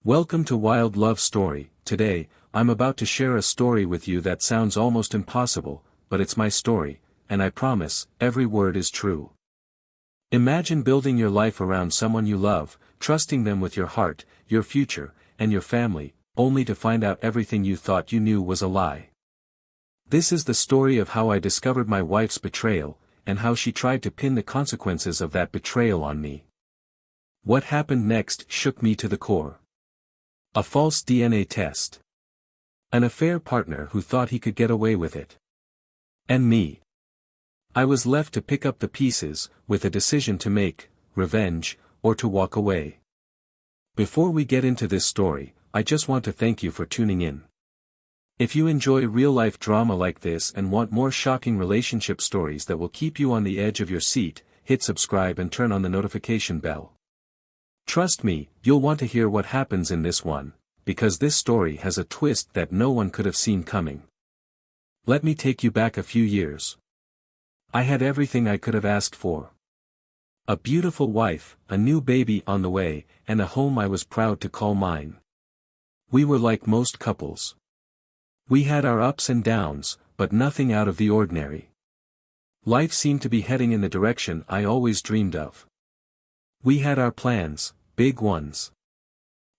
Welcome to Wild Love Story. Today, I'm about to share a story with you that sounds almost impossible, but it's my story, and I promise, every word is true. Imagine building your life around someone you love, trusting them with your heart, your future, and your family, only to find out everything you thought you knew was a lie. This is the story of how I discovered my wife's betrayal, and how she tried to pin the consequences of that betrayal on me. What happened next shook me to the core. A false DNA test. An affair partner who thought he could get away with it. And me. I was left to pick up the pieces, with a decision to make: revenge, or to walk away. Before we get into this story, I just want to thank you for tuning in. If you enjoy real-life drama like this and want more shocking relationship stories that will keep you on the edge of your seat, hit subscribe and turn on the notification bell. Trust me, you'll want to hear what happens in this one, because this story has a twist that no one could have seen coming. Let me take you back a few years. I had everything I could have asked for. A beautiful wife, a new baby on the way, and a home I was proud to call mine. We were like most couples. We had our ups and downs, but nothing out of the ordinary. Life seemed to be heading in the direction I always dreamed of. We had our plans, big ones.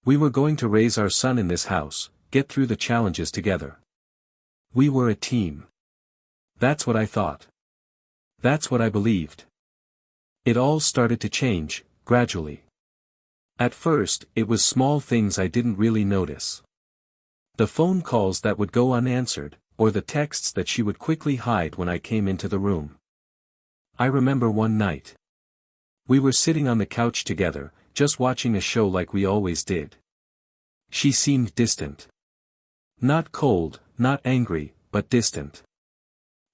We were going to raise our son in this house, get through the challenges together. We were a team. That's what I thought. That's what I believed. It all started to change, gradually. At first, it was small things I didn't really notice. The phone calls that would go unanswered, or the texts that she would quickly hide when I came into the room. I remember one night. We were sitting on the couch together, just watching a show like we always did. She seemed distant. Not cold, not angry, but distant.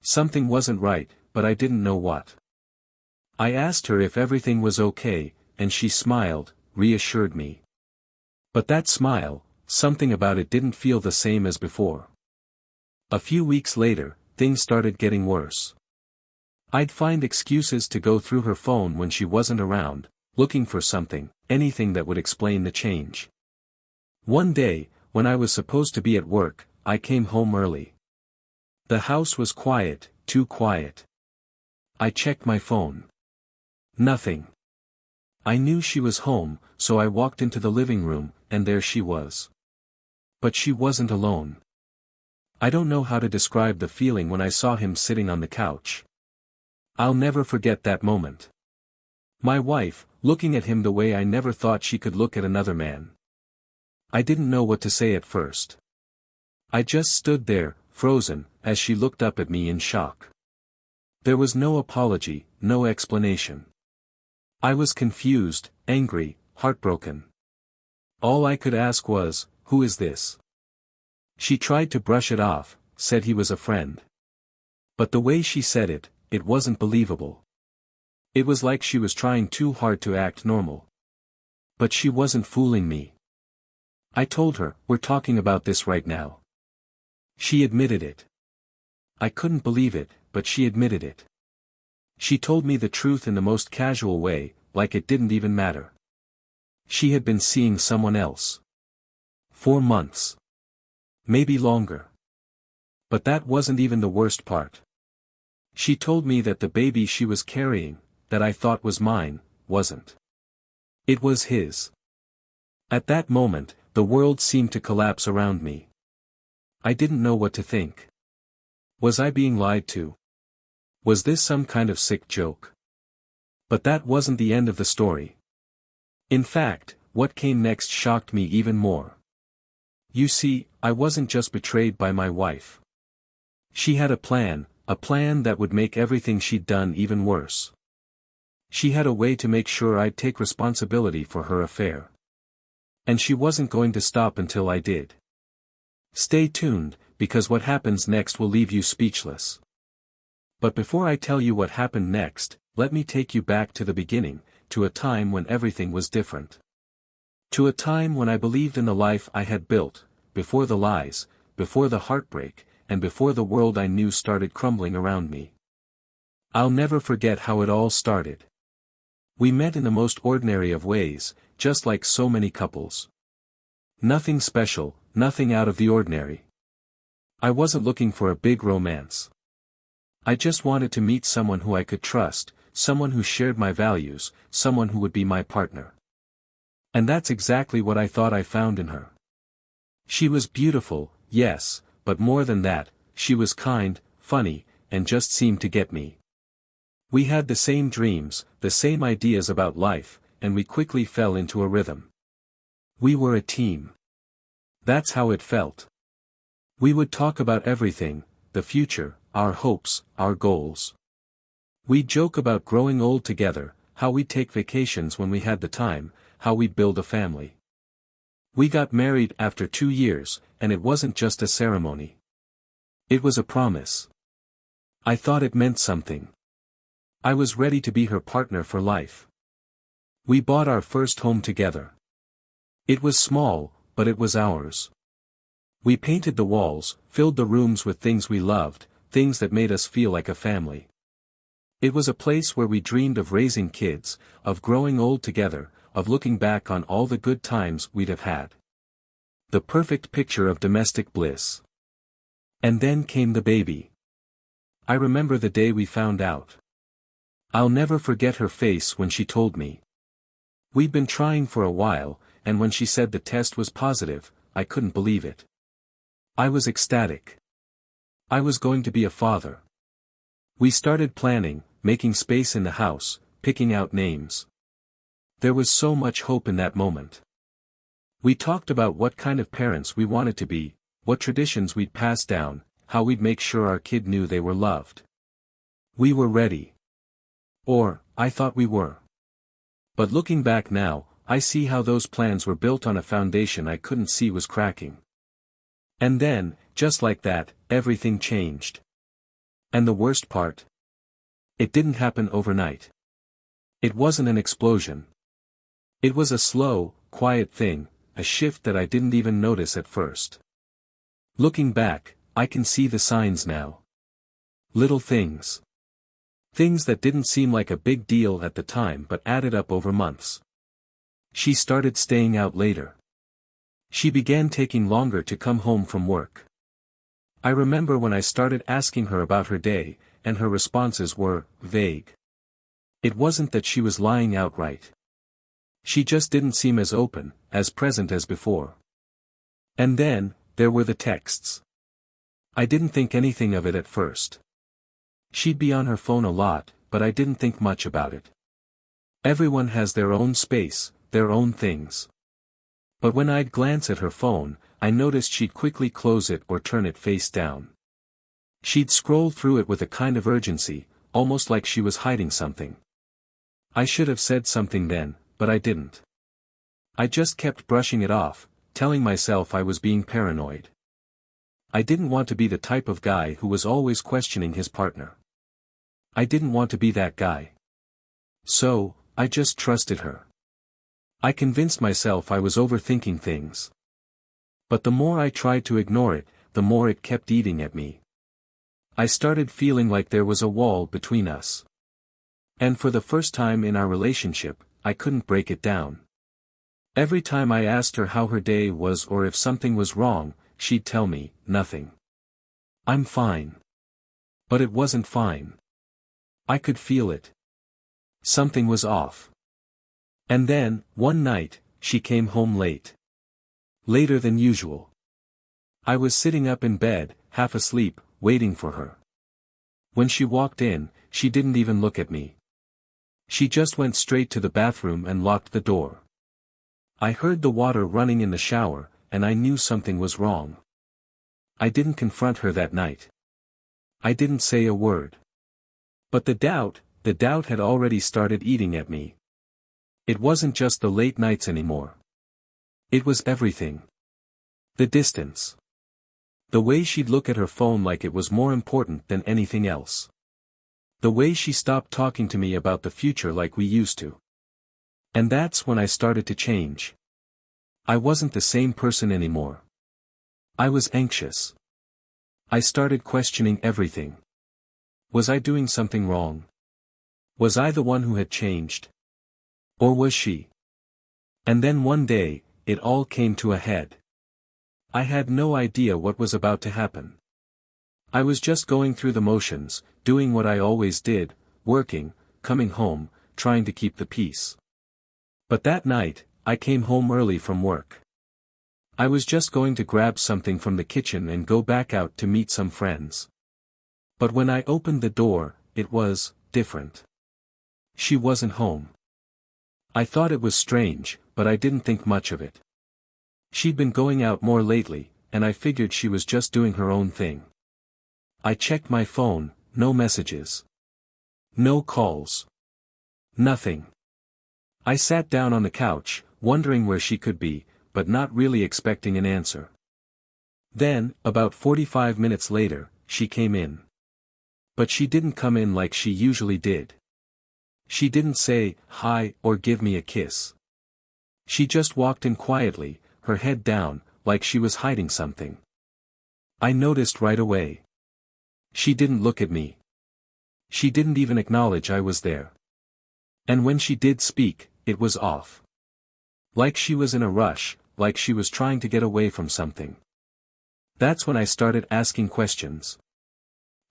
Something wasn't right, but I didn't know what. I asked her if everything was okay, and she smiled, reassured me. But that smile, something about it didn't feel the same as before. A few weeks later, things started getting worse. I'd find excuses to go through her phone when she wasn't around, looking for something, anything that would explain the change. One day, when I was supposed to be at work, I came home early. The house was quiet, too quiet. I checked my phone. Nothing. I knew she was home, so I walked into the living room, and there she was. But she wasn't alone. I don't know how to describe the feeling when I saw him sitting on the couch. I'll never forget that moment. My wife, looking at him the way I never thought she could look at another man. I didn't know what to say at first. I just stood there, frozen, as she looked up at me in shock. There was no apology, no explanation. I was confused, angry, heartbroken. All I could ask was, "Who is this?" She tried to brush it off, said he was a friend. But the way she said it, it wasn't believable. It was like she was trying too hard to act normal. But she wasn't fooling me. I told her, "We're talking about this right now." She admitted it. I couldn't believe it, but she admitted it. She told me the truth in the most casual way, like it didn't even matter. She had been seeing someone else. 4 months. Maybe longer. But that wasn't even the worst part. She told me that the baby she was carrying, that I thought was mine, wasn't. It was his. At that moment, the world seemed to collapse around me. I didn't know what to think. Was I being lied to? Was this some kind of sick joke? But that wasn't the end of the story. In fact, what came next shocked me even more. You see, I wasn't just betrayed by my wife. She had a plan that would make everything she'd done even worse. She had a way to make sure I'd take responsibility for her affair. And she wasn't going to stop until I did. Stay tuned, because what happens next will leave you speechless. But before I tell you what happened next, let me take you back to the beginning, to a time when everything was different. To a time when I believed in the life I had built, before the lies, before the heartbreak, and before the world I knew started crumbling around me. I'll never forget how it all started. We met in the most ordinary of ways, just like so many couples. Nothing special, nothing out of the ordinary. I wasn't looking for a big romance. I just wanted to meet someone who I could trust, someone who shared my values, someone who would be my partner. And that's exactly what I thought I found in her. She was beautiful, yes, but more than that, she was kind, funny, and just seemed to get me. We had the same dreams, the same ideas about life, and we quickly fell into a rhythm. We were a team. That's how it felt. We would talk about everything, the future, our hopes, our goals. We'd joke about growing old together, how we'd take vacations when we had the time, how we'd build a family. We got married after 2 years, and it wasn't just a ceremony. It was a promise. I thought it meant something. I was ready to be her partner for life. We bought our first home together. It was small, but it was ours. We painted the walls, filled the rooms with things we loved, things that made us feel like a family. It was a place where we dreamed of raising kids, of growing old together, of looking back on all the good times we'd have had. The perfect picture of domestic bliss. And then came the baby. I remember the day we found out. I'll never forget her face when she told me. We'd been trying for a while, and when she said the test was positive, I couldn't believe it. I was ecstatic. I was going to be a father. We started planning, making space in the house, picking out names. There was so much hope in that moment. We talked about what kind of parents we wanted to be, what traditions we'd pass down, how we'd make sure our kid knew they were loved. We were ready. Or, I thought we were. But looking back now, I see how those plans were built on a foundation I couldn't see was cracking. And then, just like that, everything changed. And the worst part? It didn't happen overnight. It wasn't an explosion. It was a slow, quiet thing, a shift that I didn't even notice at first. Looking back, I can see the signs now. Little things. Things that didn't seem like a big deal at the time but added up over months. She started staying out later. She began taking longer to come home from work. I remember when I started asking her about her day, and her responses were vague. It wasn't that she was lying outright. She just didn't seem as open, as present as before. And then, there were the texts. I didn't think anything of it at first. She'd be on her phone a lot, but I didn't think much about it. Everyone has their own space, their own things. But when I'd glance at her phone, I noticed she'd quickly close it or turn it face down. She'd scroll through it with a kind of urgency, almost like she was hiding something. I should have said something then, but I didn't. I just kept brushing it off, telling myself I was being paranoid. I didn't want to be the type of guy who was always questioning his partner. I didn't want to be that guy. So, I just trusted her. I convinced myself I was overthinking things. But the more I tried to ignore it, the more it kept eating at me. I started feeling like there was a wall between us. And for the first time in our relationship, I couldn't break it down. Every time I asked her how her day was or if something was wrong, she'd tell me, nothing. I'm fine. But it wasn't fine. I could feel it. Something was off. And then, one night, she came home late. Later than usual. I was sitting up in bed, half asleep, waiting for her. When she walked in, she didn't even look at me. She just went straight to the bathroom and locked the door. I heard the water running in the shower, and I knew something was wrong. I didn't confront her that night. I didn't say a word. But the doubt had already started eating at me. It wasn't just the late nights anymore. It was everything. The distance. The way she'd look at her phone like it was more important than anything else. The way she stopped talking to me about the future like we used to. And that's when I started to change. I wasn't the same person anymore. I was anxious. I started questioning everything. Was I doing something wrong? Was I the one who had changed? Or was she? And then one day, it all came to a head. I had no idea what was about to happen. I was just going through the motions, doing what I always did, working, coming home, trying to keep the peace. But that night, I came home early from work. I was just going to grab something from the kitchen and go back out to meet some friends. But when I opened the door, it was different. She wasn't home. I thought it was strange, but I didn't think much of it. She'd been going out more lately, and I figured she was just doing her own thing. I checked my phone, no messages. No calls. Nothing. I sat down on the couch, wondering where she could be, but not really expecting an answer. Then, about 45 minutes later, she came in. But she didn't come in like she usually did. She didn't say, "Hi," or give me a kiss. She just walked in quietly, her head down, like she was hiding something. I noticed right away. She didn't look at me. She didn't even acknowledge I was there. And when she did speak, it was off. Like she was in a rush, like she was trying to get away from something. That's when I started asking questions.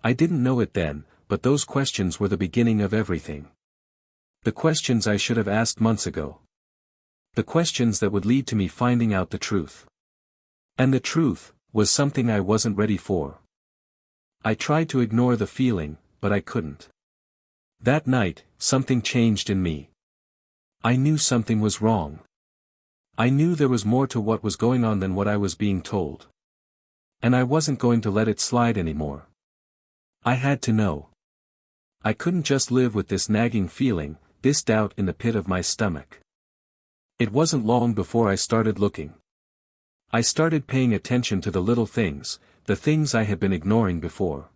I didn't know it then, but those questions were the beginning of everything. The questions I should have asked months ago. The questions that would lead to me finding out the truth. And the truth was something I wasn't ready for. I tried to ignore the feeling, but I couldn't. That night, something changed in me. I knew something was wrong. I knew there was more to what was going on than what I was being told. And I wasn't going to let it slide anymore. I had to know. I couldn't just live with this nagging feeling, this doubt in the pit of my stomach. It wasn't long before I started looking. I started paying attention to the little things, the things I had been ignoring before.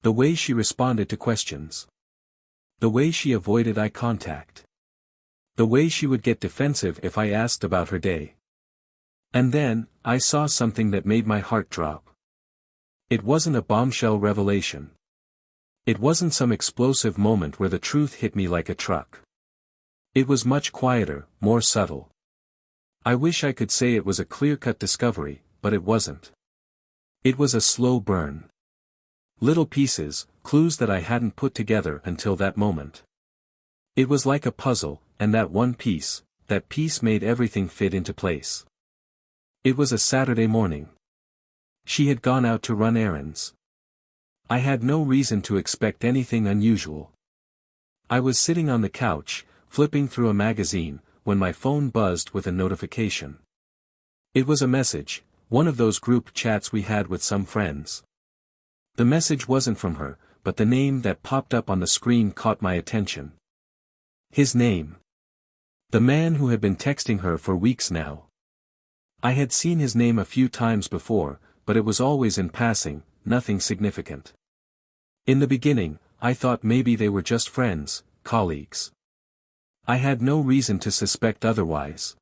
The way she responded to questions. The way she avoided eye contact. The way she would get defensive if I asked about her day. And then, I saw something that made my heart drop. It wasn't a bombshell revelation. It wasn't some explosive moment where the truth hit me like a truck. It was much quieter, more subtle. I wish I could say it was a clear-cut discovery, but it wasn't. It was a slow burn. Little pieces, clues that I hadn't put together until that moment. It was like a puzzle, and that one piece, that piece made everything fit into place. It was a Saturday morning. She had gone out to run errands. I had no reason to expect anything unusual. I was sitting on the couch, flipping through a magazine, when my phone buzzed with a notification. It was a message, one of those group chats we had with some friends. The message wasn't from her, but the name that popped up on the screen caught my attention. His name. The man who had been texting her for weeks now. I had seen his name a few times before, but it was always in passing, nothing significant. In the beginning, I thought maybe they were just friends, colleagues. I had no reason to suspect otherwise.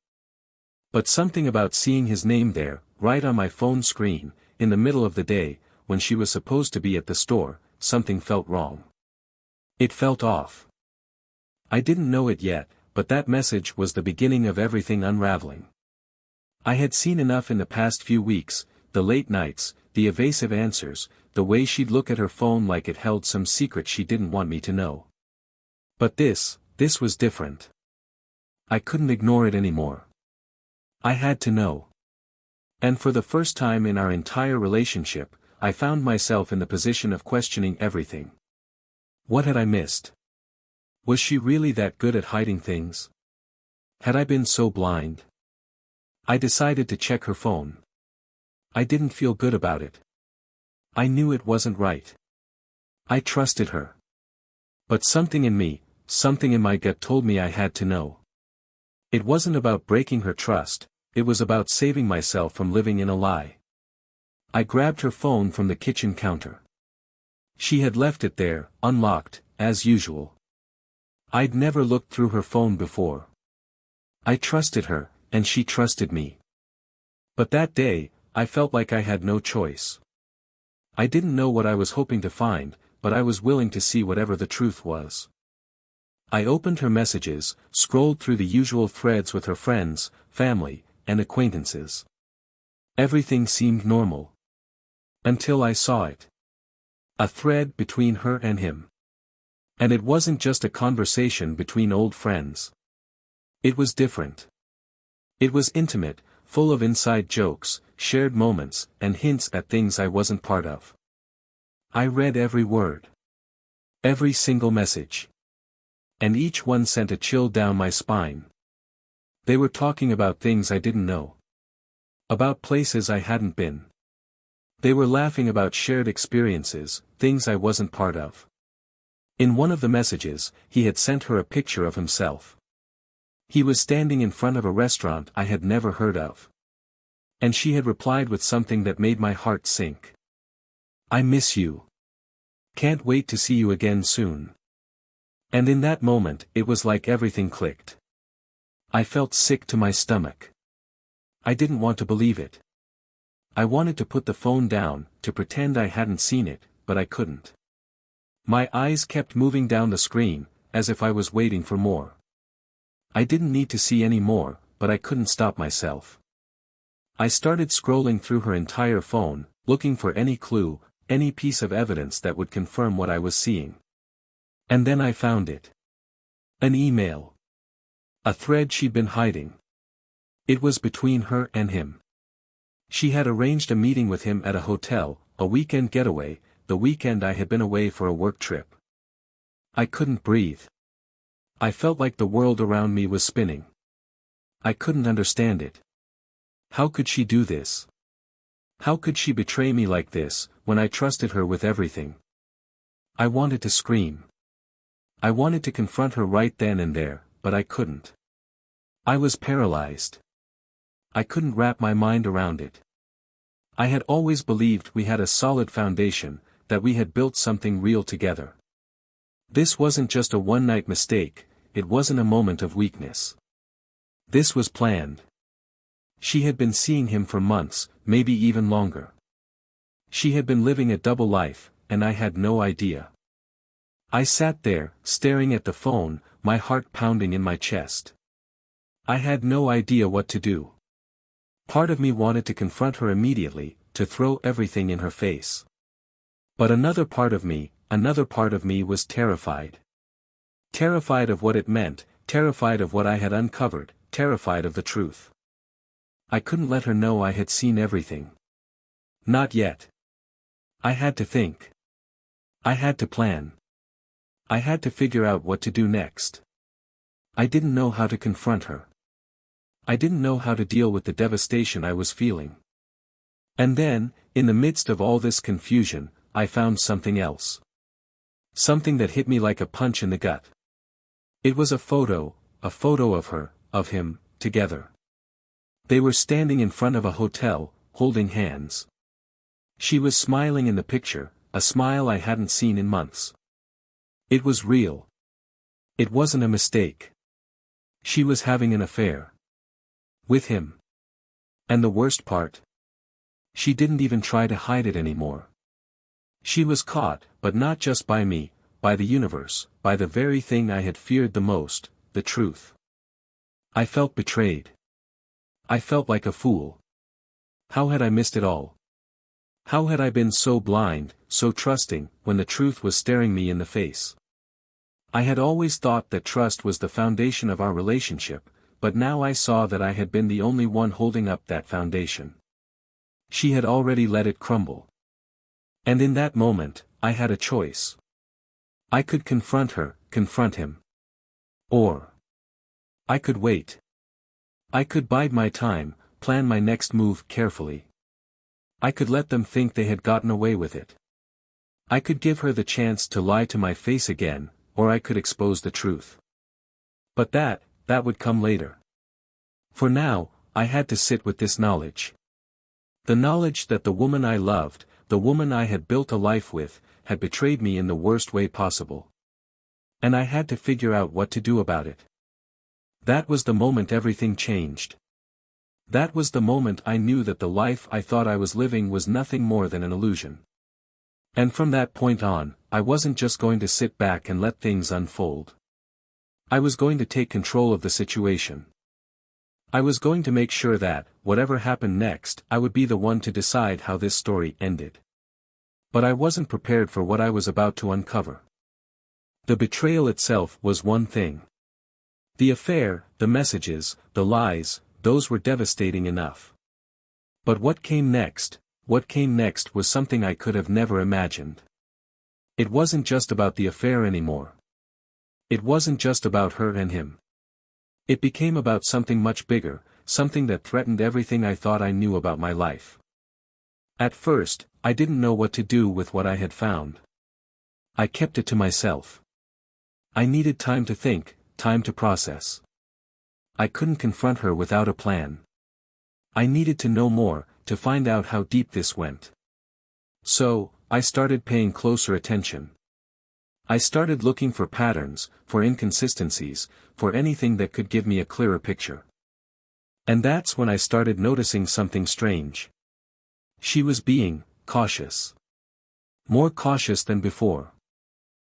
But something about seeing his name there, right on my phone screen, in the middle of the day, when she was supposed to be at the store, something felt wrong. It felt off. I didn't know it yet, but that message was the beginning of everything unraveling. I had seen enough in the past few weeks, the late nights, the evasive answers, the way she'd look at her phone like it held some secret she didn't want me to know. But this was different. I couldn't ignore it anymore. I had to know. And for the first time in our entire relationship, I found myself in the position of questioning everything. What had I missed? Was she really that good at hiding things? Had I been so blind? I decided to check her phone. I didn't feel good about it. I knew it wasn't right. I trusted her. But something in me, something in my gut told me I had to know. It wasn't about breaking her trust, it was about saving myself from living in a lie. I grabbed her phone from the kitchen counter. She had left it there, unlocked, as usual. I'd never looked through her phone before. I trusted her, and she trusted me. But that day, I felt like I had no choice. I didn't know what I was hoping to find, but I was willing to see whatever the truth was. I opened her messages, scrolled through the usual threads with her friends, family, and acquaintances. Everything seemed normal. Until I saw it. A thread between her and him. And it wasn't just a conversation between old friends. It was different. It was intimate, full of inside jokes, shared moments, and hints at things I wasn't part of. I read every word. Every single message. And each one sent a chill down my spine. They were talking about things I didn't know. About places I hadn't been. They were laughing about shared experiences, things I wasn't part of. In one of the messages, he had sent her a picture of himself. He was standing in front of a restaurant I had never heard of. And she had replied with something that made my heart sink. I miss you. Can't wait to see you again soon. And in that moment, it was like everything clicked. I felt sick to my stomach. I didn't want to believe it. I wanted to put the phone down, to pretend I hadn't seen it, but I couldn't. My eyes kept moving down the screen, as if I was waiting for more. I didn't need to see any more, but I couldn't stop myself. I started scrolling through her entire phone, looking for any clue, any piece of evidence that would confirm what I was seeing. And then I found it. An email. A thread she'd been hiding. It was between her and him. She had arranged a meeting with him at a hotel, a weekend getaway, the weekend I had been away for a work trip. I couldn't breathe. I felt like the world around me was spinning. I couldn't understand it. How could she do this? How could she betray me like this, when I trusted her with everything? I wanted to scream. I wanted to confront her right then and there, but I couldn't. I was paralyzed. I couldn't wrap my mind around it. I had always believed we had a solid foundation, that we had built something real together. This wasn't just a one-night mistake, it wasn't a moment of weakness. This was planned. She had been seeing him for months, maybe even longer. She had been living a double life, and I had no idea. I sat there, staring at the phone, my heart pounding in my chest. I had no idea what to do. Part of me wanted to confront her immediately, to throw everything in her face. But another part of me was terrified. Terrified of what it meant, terrified of what I had uncovered, terrified of the truth. I couldn't let her know I had seen everything. Not yet. I had to think. I had to plan. I had to figure out what to do next. I didn't know how to confront her. I didn't know how to deal with the devastation I was feeling. And then, in the midst of all this confusion, I found something else. Something that hit me like a punch in the gut. It was a photo of her, of him, together. They were standing in front of a hotel, holding hands. She was smiling in the picture, a smile I hadn't seen in months. It was real. It wasn't a mistake. She was having an affair. With him. And the worst part? She didn't even try to hide it anymore. She was caught, but not just by me, by the universe, by the very thing I had feared the most, the truth. I felt betrayed. I felt like a fool. How had I missed it all? How had I been so blind, so trusting, when the truth was staring me in the face? I had always thought that trust was the foundation of our relationship, but now I saw that I had been the only one holding up that foundation. She had already let it crumble. And in that moment, I had a choice. I could confront her, confront him. Or I could wait. I could bide my time, plan my next move carefully. I could let them think they had gotten away with it. I could give her the chance to lie to my face again, or I could expose the truth. But that would come later. For now, I had to sit with this knowledge. The knowledge that the woman I loved, the woman I had built a life with, had betrayed me in the worst way possible. And I had to figure out what to do about it. That was the moment everything changed. That was the moment I knew that the life I thought I was living was nothing more than an illusion. And from that point on, I wasn't just going to sit back and let things unfold. I was going to take control of the situation. I was going to make sure that, whatever happened next, I would be the one to decide how this story ended. But I wasn't prepared for what I was about to uncover. The betrayal itself was one thing. The affair, the messages, the lies, those were devastating enough. But what came next was something I could have never imagined. It wasn't just about the affair anymore. It wasn't just about her and him. It became about something much bigger, something that threatened everything I thought I knew about my life. At first, I didn't know what to do with what I had found. I kept it to myself. I needed time to think, time to process. I couldn't confront her without a plan. I needed to know more, to find out how deep this went. So, I started paying closer attention. I started looking for patterns, for inconsistencies, for anything that could give me a clearer picture. And that's when I started noticing something strange. She was being cautious. More cautious than before.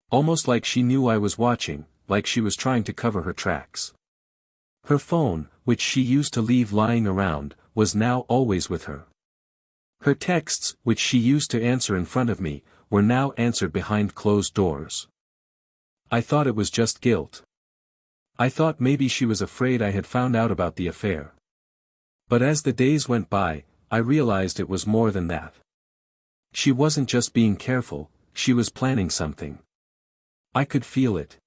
Almost like she knew I was watching, like she was trying to cover her tracks. Her phone, which she used to leave lying around, was now always with her. Her texts, which she used to answer in front of me, were now answered behind closed doors. I thought it was just guilt. I thought maybe she was afraid I had found out about the affair. But as the days went by, I realized it was more than that. She wasn't just being careful, she was planning something. I could feel it.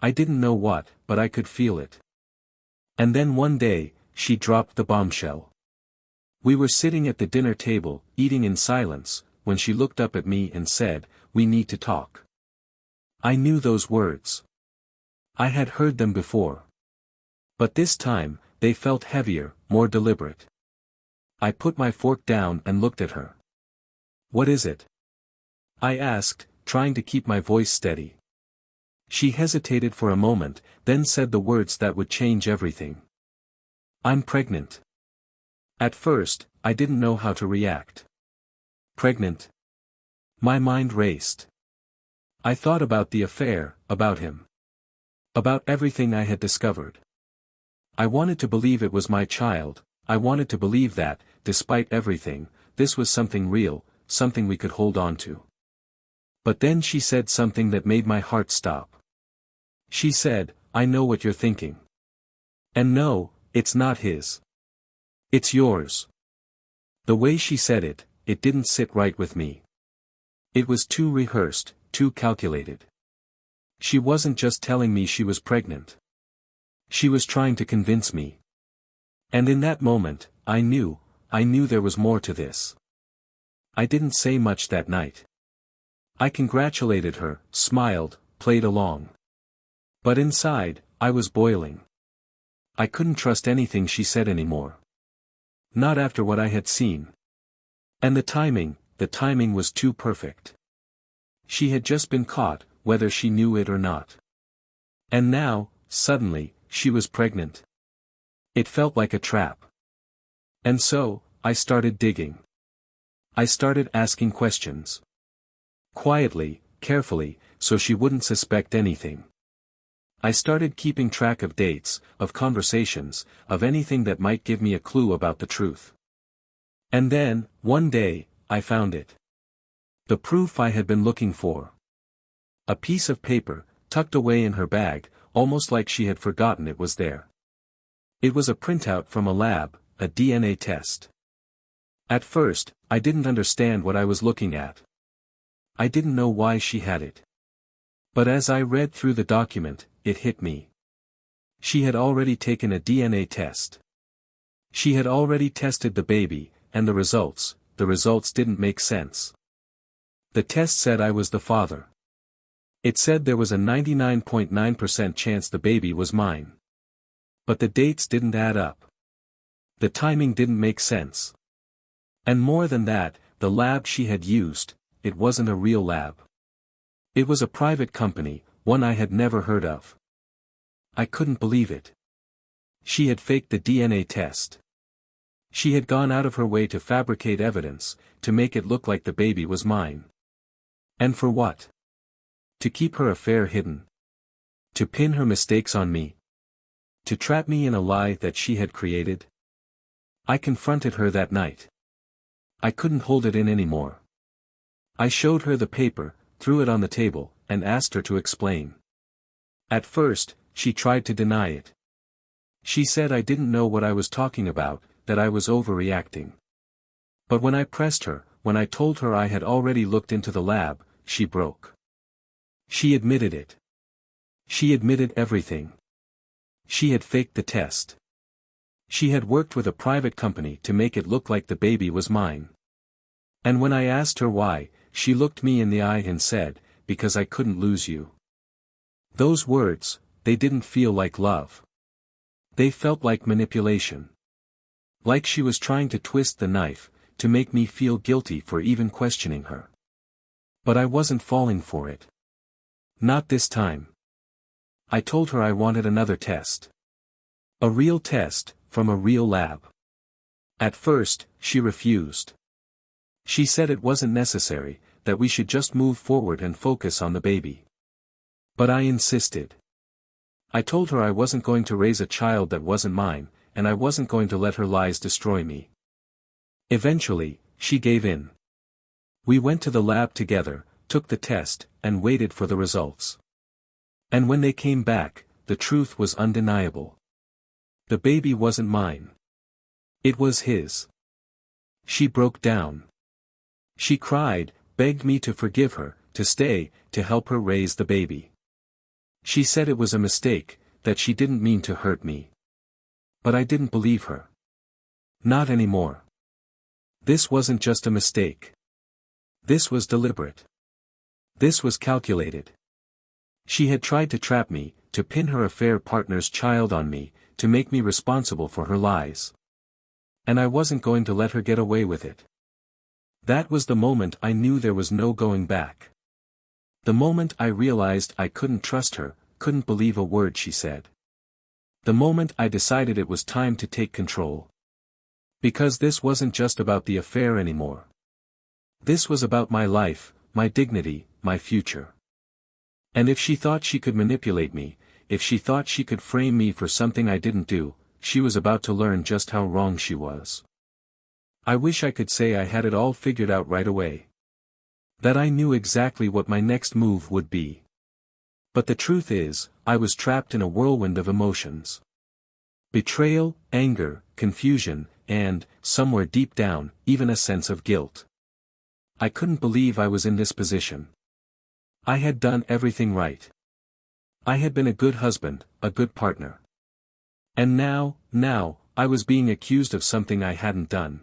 I didn't know what, but I could feel it. And then one day, she dropped the bombshell. We were sitting at the dinner table, eating in silence, when she looked up at me and said, "We need to talk." I knew those words. I had heard them before. But this time, they felt heavier, more deliberate. I put my fork down and looked at her. "What is it?" I asked, trying to keep my voice steady. She hesitated for a moment, then said the words that would change everything. "I'm pregnant." At first, I didn't know how to react. Pregnant? My mind raced. I thought about the affair, about him. About everything I had discovered. I wanted to believe it was my child, I wanted to believe that, despite everything, this was something real, something we could hold on to. But then she said something that made my heart stop. She said, "I know what you're thinking. And no, it's not his. It's yours." The way she said it, it didn't sit right with me. It was too rehearsed, too calculated. She wasn't just telling me she was pregnant. She was trying to convince me. And in that moment, I knew there was more to this. I didn't say much that night. I congratulated her, smiled, played along. But inside, I was boiling. I couldn't trust anything she said anymore. Not after what I had seen. And the timing was too perfect. She had just been caught, whether she knew it or not. And now, suddenly, she was pregnant. It felt like a trap. And so, I started digging. I started asking questions. Quietly, carefully, so she wouldn't suspect anything. I started keeping track of dates, of conversations, of anything that might give me a clue about the truth. And then, one day, I found it. The proof I had been looking for. A piece of paper, tucked away in her bag, almost like she had forgotten it was there. It was a printout from a lab, a DNA test. At first, I didn't understand what I was looking at. I didn't know why she had it. But as I read through the document, it hit me. She had already taken a DNA test. She had already tested the baby, and the results didn't make sense. The test said I was the father. It said there was a 99.9% chance the baby was mine. But the dates didn't add up. The timing didn't make sense. And more than that, the lab she had used, it wasn't a real lab. It was a private company, one I had never heard of. I couldn't believe it. She had faked the DNA test. She had gone out of her way to fabricate evidence, to make it look like the baby was mine. And for what? To keep her affair hidden. To pin her mistakes on me. To trap me in a lie that she had created? I confronted her that night. I couldn't hold it in anymore. I showed her the paper, threw it on the table, and asked her to explain. At first, she tried to deny it. She said I didn't know what I was talking about, that I was overreacting. But when I pressed her, when I told her I had already looked into the lab, she broke. She admitted it. She admitted everything. She had faked the test. She had worked with a private company to make it look like the baby was mine. And when I asked her why, she looked me in the eye and said, "Because I couldn't lose you." Those words, they didn't feel like love. They felt like manipulation. Like she was trying to twist the knife, to make me feel guilty for even questioning her. But I wasn't falling for it. Not this time. I told her I wanted another test. A real test, from a real lab. At first, she refused. She said it wasn't necessary, that we should just move forward and focus on the baby. But I insisted. I told her I wasn't going to raise a child that wasn't mine, and I wasn't going to let her lies destroy me. Eventually, she gave in. We went to the lab together, took the test, and waited for the results. And when they came back, the truth was undeniable. The baby wasn't mine. It was his. She broke down. She cried, begged me to forgive her, to stay, to help her raise the baby. She said it was a mistake, that she didn't mean to hurt me. But I didn't believe her. Not anymore. This wasn't just a mistake. This was deliberate. This was calculated. She had tried to trap me, to pin her affair partner's child on me, to make me responsible for her lies. And I wasn't going to let her get away with it. That was the moment I knew there was no going back. The moment I realized I couldn't trust her, couldn't believe a word she said. The moment I decided it was time to take control. Because this wasn't just about the affair anymore. This was about my life, my dignity, my future. And if she thought she could manipulate me, if she thought she could frame me for something I didn't do, she was about to learn just how wrong she was. I wish I could say I had it all figured out right away. That I knew exactly what my next move would be. But the truth is, I was trapped in a whirlwind of emotions. Betrayal, anger, confusion, and, somewhere deep down, even a sense of guilt. I couldn't believe I was in this position. I had done everything right. I had been a good husband, a good partner. And now, I was being accused of something I hadn't done.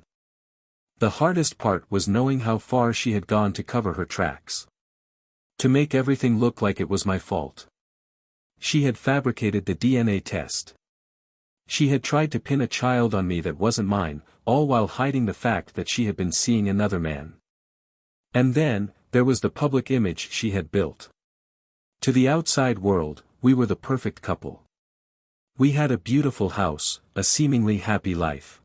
The hardest part was knowing how far she had gone to cover her tracks. To make everything look like it was my fault. She had fabricated the DNA test. She had tried to pin a child on me that wasn't mine, all while hiding the fact that she had been seeing another man. And then, there was the public image she had built. To the outside world, we were the perfect couple. We had a beautiful house, a seemingly happy life.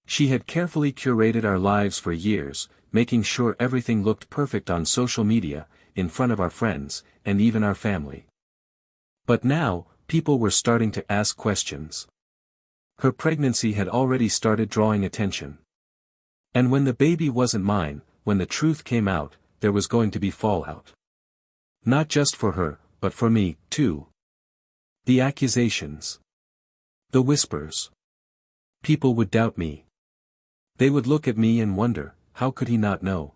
She had carefully curated our lives for years, making sure everything looked perfect on social media, in front of our friends, and even our family. But now, people were starting to ask questions. Her pregnancy had already started drawing attention. And when the baby wasn't mine, when the truth came out, there was going to be fallout. Not just for her, but for me, too. The accusations. The whispers. People would doubt me. They would look at me and wonder, how could he not know?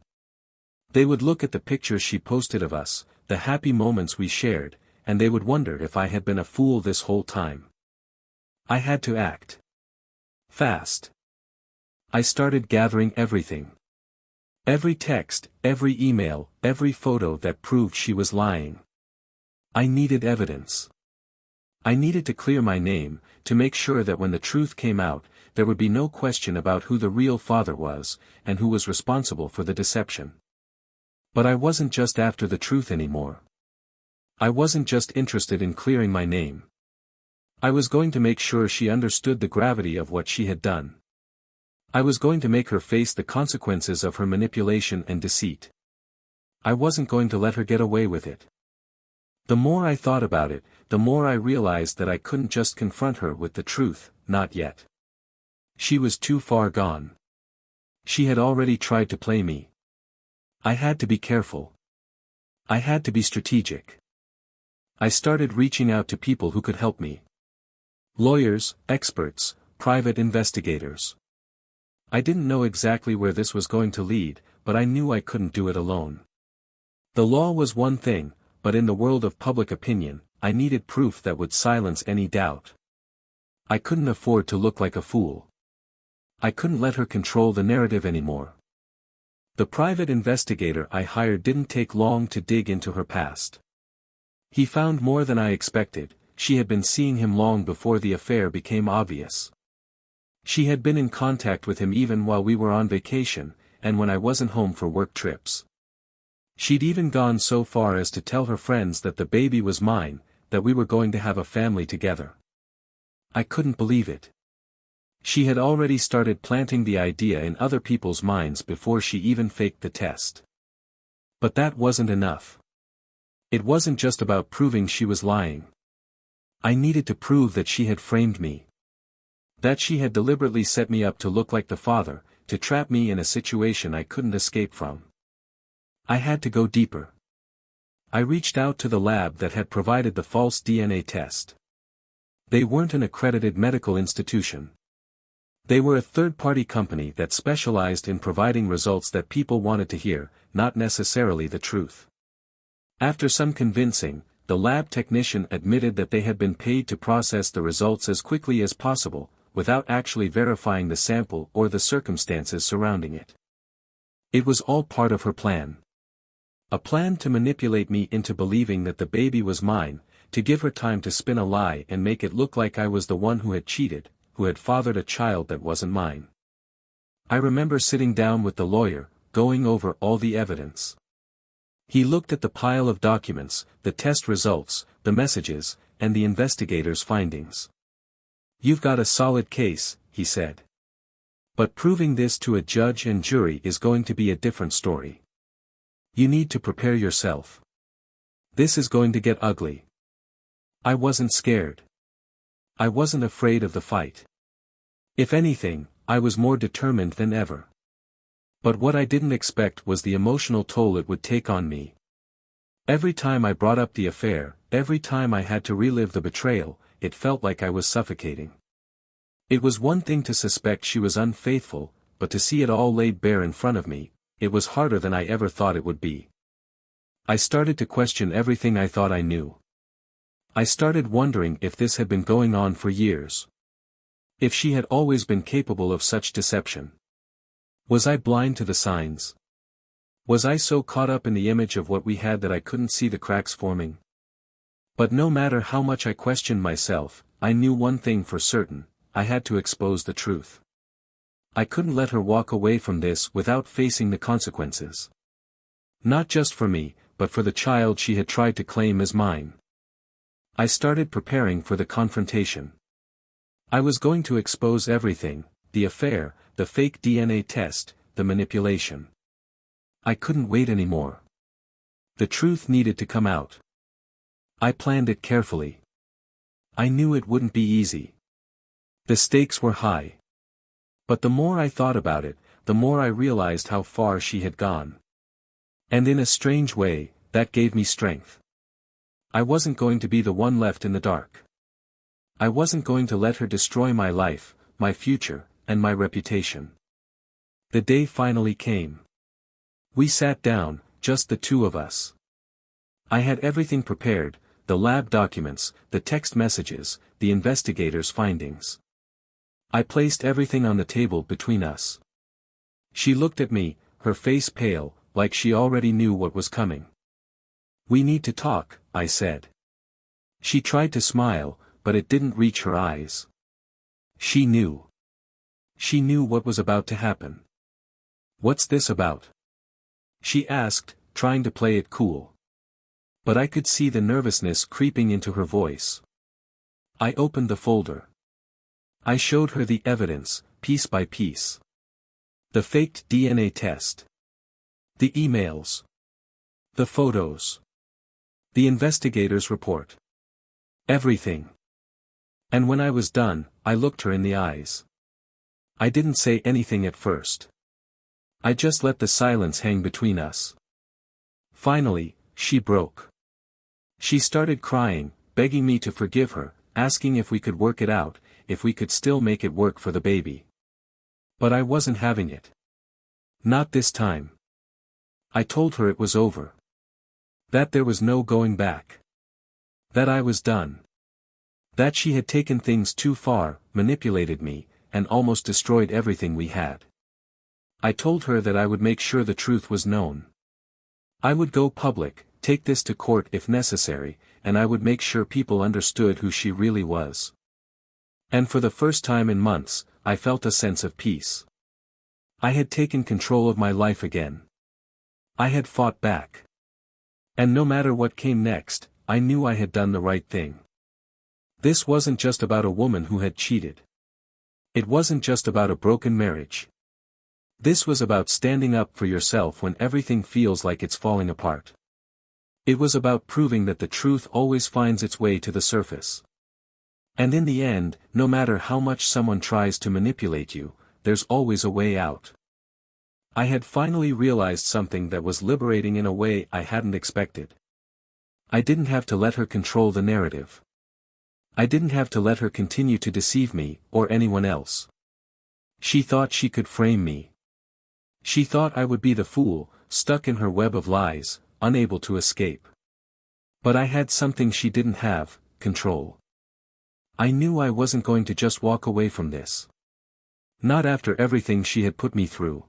They would look at the pictures she posted of us, the happy moments we shared, and they would wonder if I had been a fool this whole time. I had to act. Fast. I started gathering everything. Every text, every email, every photo that proved she was lying. I needed evidence. I needed to clear my name, to make sure that when the truth came out, there would be no question about who the real father was, and who was responsible for the deception. But I wasn't just after the truth anymore. I wasn't just interested in clearing my name. I was going to make sure she understood the gravity of what she had done. I was going to make her face the consequences of her manipulation and deceit. I wasn't going to let her get away with it. The more I thought about it, the more I realized that I couldn't just confront her with the truth, not yet. She was too far gone. She had already tried to play me. I had to be careful. I had to be strategic. I started reaching out to people who could help me. Lawyers, experts, private investigators. I didn't know exactly where this was going to lead, but I knew I couldn't do it alone. The law was one thing, but in the world of public opinion, I needed proof that would silence any doubt. I couldn't afford to look like a fool. I couldn't let her control the narrative anymore. The private investigator I hired didn't take long to dig into her past. He found more than I expected. She had been seeing him long before the affair became obvious. She had been in contact with him even while we were on vacation, and when I wasn't home for work trips. She'd even gone so far as to tell her friends that the baby was mine, that we were going to have a family together. I couldn't believe it. She had already started planting the idea in other people's minds before she even faked the test. But that wasn't enough. It wasn't just about proving she was lying. I needed to prove that she had framed me. That she had deliberately set me up to look like the father, to trap me in a situation I couldn't escape from. I had to go deeper. I reached out to the lab that had provided the false DNA test. They weren't an accredited medical institution. They were a third-party company that specialized in providing results that people wanted to hear, not necessarily the truth. After some convincing, the lab technician admitted that they had been paid to process the results as quickly as possible, without actually verifying the sample or the circumstances surrounding it. It was all part of her plan. A plan to manipulate me into believing that the baby was mine, to give her time to spin a lie and make it look like I was the one who had cheated, who had fathered a child that wasn't mine. I remember sitting down with the lawyer, going over all the evidence. He looked at the pile of documents, the test results, the messages, and the investigator's findings. "You've got a solid case," he said. "But proving this to a judge and jury is going to be a different story. You need to prepare yourself. This is going to get ugly." I wasn't scared. I wasn't afraid of the fight. If anything, I was more determined than ever. But what I didn't expect was the emotional toll it would take on me. Every time I brought up the affair, every time I had to relive the betrayal, it felt like I was suffocating. It was one thing to suspect she was unfaithful, but to see it all laid bare in front of me, it was harder than I ever thought it would be. I started to question everything I thought I knew. I started wondering if this had been going on for years. If she had always been capable of such deception. Was I blind to the signs? Was I so caught up in the image of what we had that I couldn't see the cracks forming? But no matter how much I questioned myself, I knew one thing for certain: I had to expose the truth. I couldn't let her walk away from this without facing the consequences. Not just for me, but for the child she had tried to claim as mine. I started preparing for the confrontation. I was going to expose everything: the affair, the fake DNA test, the manipulation. I couldn't wait anymore. The truth needed to come out. I planned it carefully. I knew it wouldn't be easy. The stakes were high. But the more I thought about it, the more I realized how far she had gone. And in a strange way, that gave me strength. I wasn't going to be the one left in the dark. I wasn't going to let her destroy my life, my future, and my reputation. The day finally came. We sat down, just the two of us. I had everything prepared: the lab documents, the text messages, the investigator's findings. I placed everything on the table between us. She looked at me, her face pale, like she already knew what was coming. "We need to talk," I said. She tried to smile, but it didn't reach her eyes. She knew. She knew what was about to happen. "What's this about?" she asked, trying to play it cool. But I could see the nervousness creeping into her voice. I opened the folder. I showed her the evidence, piece by piece. The faked DNA test. The emails. The photos. The investigator's report. Everything. And when I was done, I looked her in the eyes. I didn't say anything at first. I just let the silence hang between us. Finally, she broke. She started crying, begging me to forgive her, asking if we could work it out, if we could still make it work for the baby. But I wasn't having it. Not this time. I told her it was over. That there was no going back. That I was done. That she had taken things too far, manipulated me, and almost destroyed everything we had. I told her that I would make sure the truth was known. I would go public, take this to court if necessary, and I would make sure people understood who she really was. And for the first time in months, I felt a sense of peace. I had taken control of my life again. I had fought back. And no matter what came next, I knew I had done the right thing. This wasn't just about a woman who had cheated. It wasn't just about a broken marriage. This was about standing up for yourself when everything feels like it's falling apart. It was about proving that the truth always finds its way to the surface. And in the end, no matter how much someone tries to manipulate you, there's always a way out. I had finally realized something that was liberating in a way I hadn't expected. I didn't have to let her control the narrative. I didn't have to let her continue to deceive me, or anyone else. She thought she could frame me. She thought I would be the fool, stuck in her web of lies, unable to escape. But I had something she didn't have: control. I knew I wasn't going to just walk away from this. Not after everything she had put me through.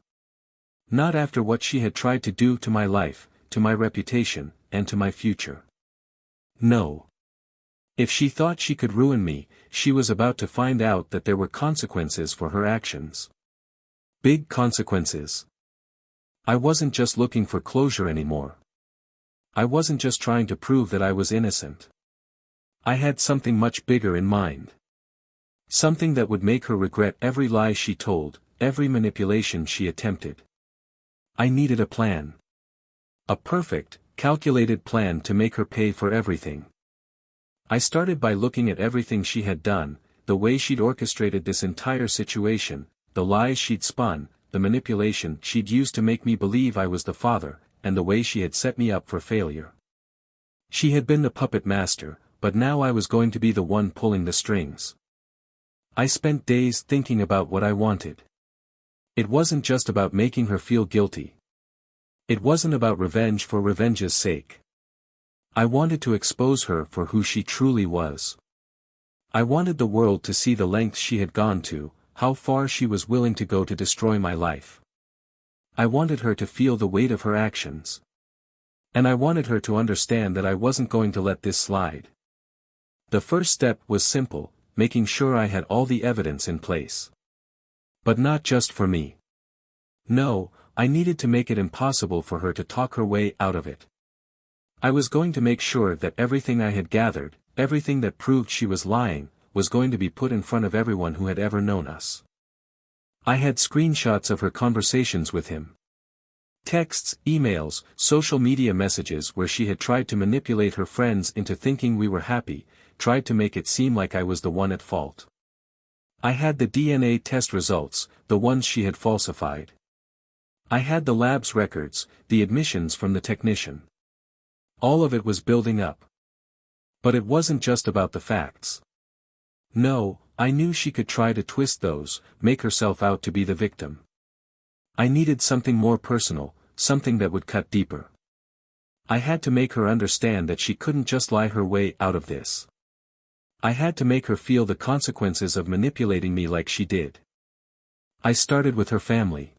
Not after what she had tried to do to my life, to my reputation, and to my future. No. If she thought she could ruin me, she was about to find out that there were consequences for her actions. Big consequences. I wasn't just looking for closure anymore. I wasn't just trying to prove that I was innocent. I had something much bigger in mind. Something that would make her regret every lie she told, every manipulation she attempted. I needed a plan. A perfect, calculated plan to make her pay for everything. I started by looking at everything she had done, the way she'd orchestrated this entire situation, the lies she'd spun, the manipulation she'd used to make me believe I was the father, and the way she had set me up for failure. She had been the puppet master, but now I was going to be the one pulling the strings. I spent days thinking about what I wanted. It wasn't just about making her feel guilty. It wasn't about revenge for revenge's sake. I wanted to expose her for who she truly was. I wanted the world to see the lengths she had gone to, how far she was willing to go to destroy my life. I wanted her to feel the weight of her actions. And I wanted her to understand that I wasn't going to let this slide. The first step was simple: making sure I had all the evidence in place. But not just for me. No, I needed to make it impossible for her to talk her way out of it. I was going to make sure that everything I had gathered, everything that proved she was lying, was going to be put in front of everyone who had ever known us. I had screenshots of her conversations with him. Texts, emails, social media messages where she had tried to manipulate her friends into thinking we were happy, tried to make it seem like I was the one at fault. I had the DNA test results, the ones she had falsified. I had the lab's records, the admissions from the technician. All of it was building up. But it wasn't just about the facts. No, I knew she could try to twist those, make herself out to be the victim. I needed something more personal, something that would cut deeper. I had to make her understand that she couldn't just lie her way out of this. I had to make her feel the consequences of manipulating me like she did. I started with her family.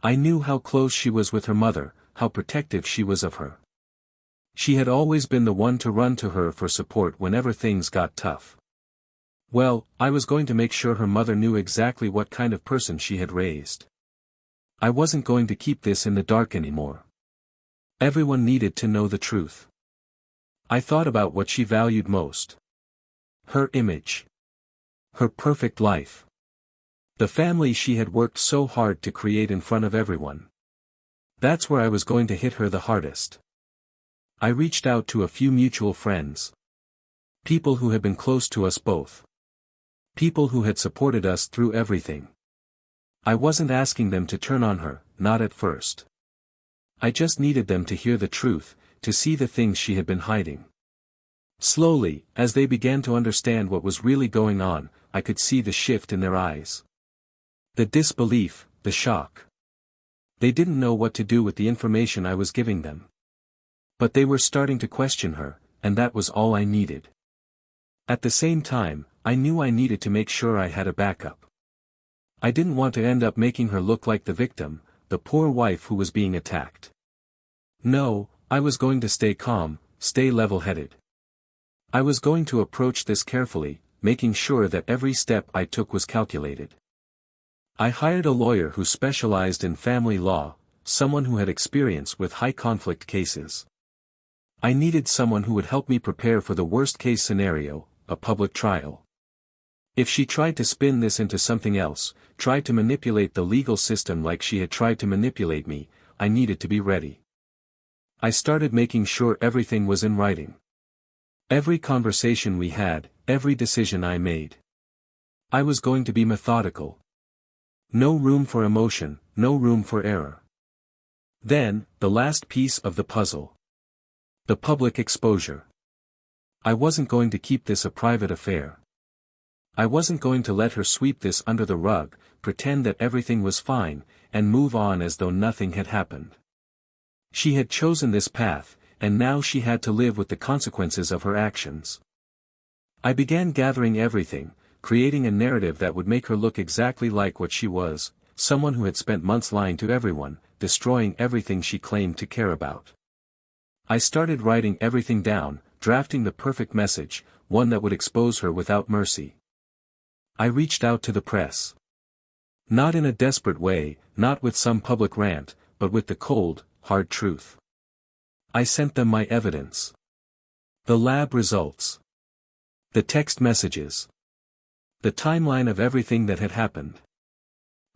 I knew how close she was with her mother, how protective she was of her. She had always been the one to run to her for support whenever things got tough. Well, I was going to make sure her mother knew exactly what kind of person she had raised. I wasn't going to keep this in the dark anymore. Everyone needed to know the truth. I thought about what she valued most. Her image. Her perfect life. The family she had worked so hard to create in front of everyone. That's where I was going to hit her the hardest. I reached out to a few mutual friends. People who had been close to us both. People who had supported us through everything. I wasn't asking them to turn on her, not at first. I just needed them to hear the truth, to see the things she had been hiding. Slowly, as they began to understand what was really going on, I could see the shift in their eyes. The disbelief, the shock. They didn't know what to do with the information I was giving them. But they were starting to question her, and that was all I needed. At the same time, I knew I needed to make sure I had a backup. I didn't want to end up making her look like the victim, the poor wife who was being attacked. No, I was going to stay calm, stay level-headed. I was going to approach this carefully, making sure that every step I took was calculated. I hired a lawyer who specialized in family law, someone who had experience with high-conflict cases. I needed someone who would help me prepare for the worst-case scenario, a public trial. If she tried to spin this into something else, tried to manipulate the legal system like she had tried to manipulate me, I needed to be ready. I started making sure everything was in writing. Every conversation we had, every decision I made. I was going to be methodical. No room for emotion, no room for error. Then, the last piece of the puzzle. The public exposure. I wasn't going to keep this a private affair. I wasn't going to let her sweep this under the rug, pretend that everything was fine, and move on as though nothing had happened. She had chosen this path, and now she had to live with the consequences of her actions. I began gathering everything, creating a narrative that would make her look exactly like what she was, someone who had spent months lying to everyone, destroying everything she claimed to care about. I started writing everything down, drafting the perfect message, one that would expose her without mercy. I reached out to the press. Not in a desperate way, not with some public rant, but with the cold, hard truth. I sent them my evidence. The lab results. The text messages. The timeline of everything that had happened.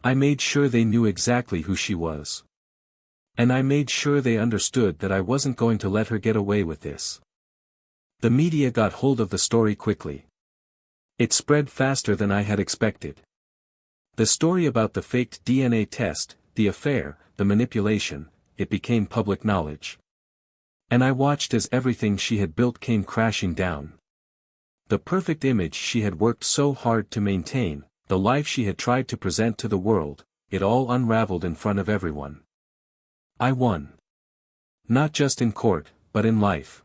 I made sure they knew exactly who she was. And I made sure they understood that I wasn't going to let her get away with this. The media got hold of the story quickly. It spread faster than I had expected. The story about the faked DNA test, the affair, the manipulation, it became public knowledge. And I watched as everything she had built came crashing down. The perfect image she had worked so hard to maintain, the life she had tried to present to the world, it all unraveled in front of everyone. I won. Not just in court, but in life.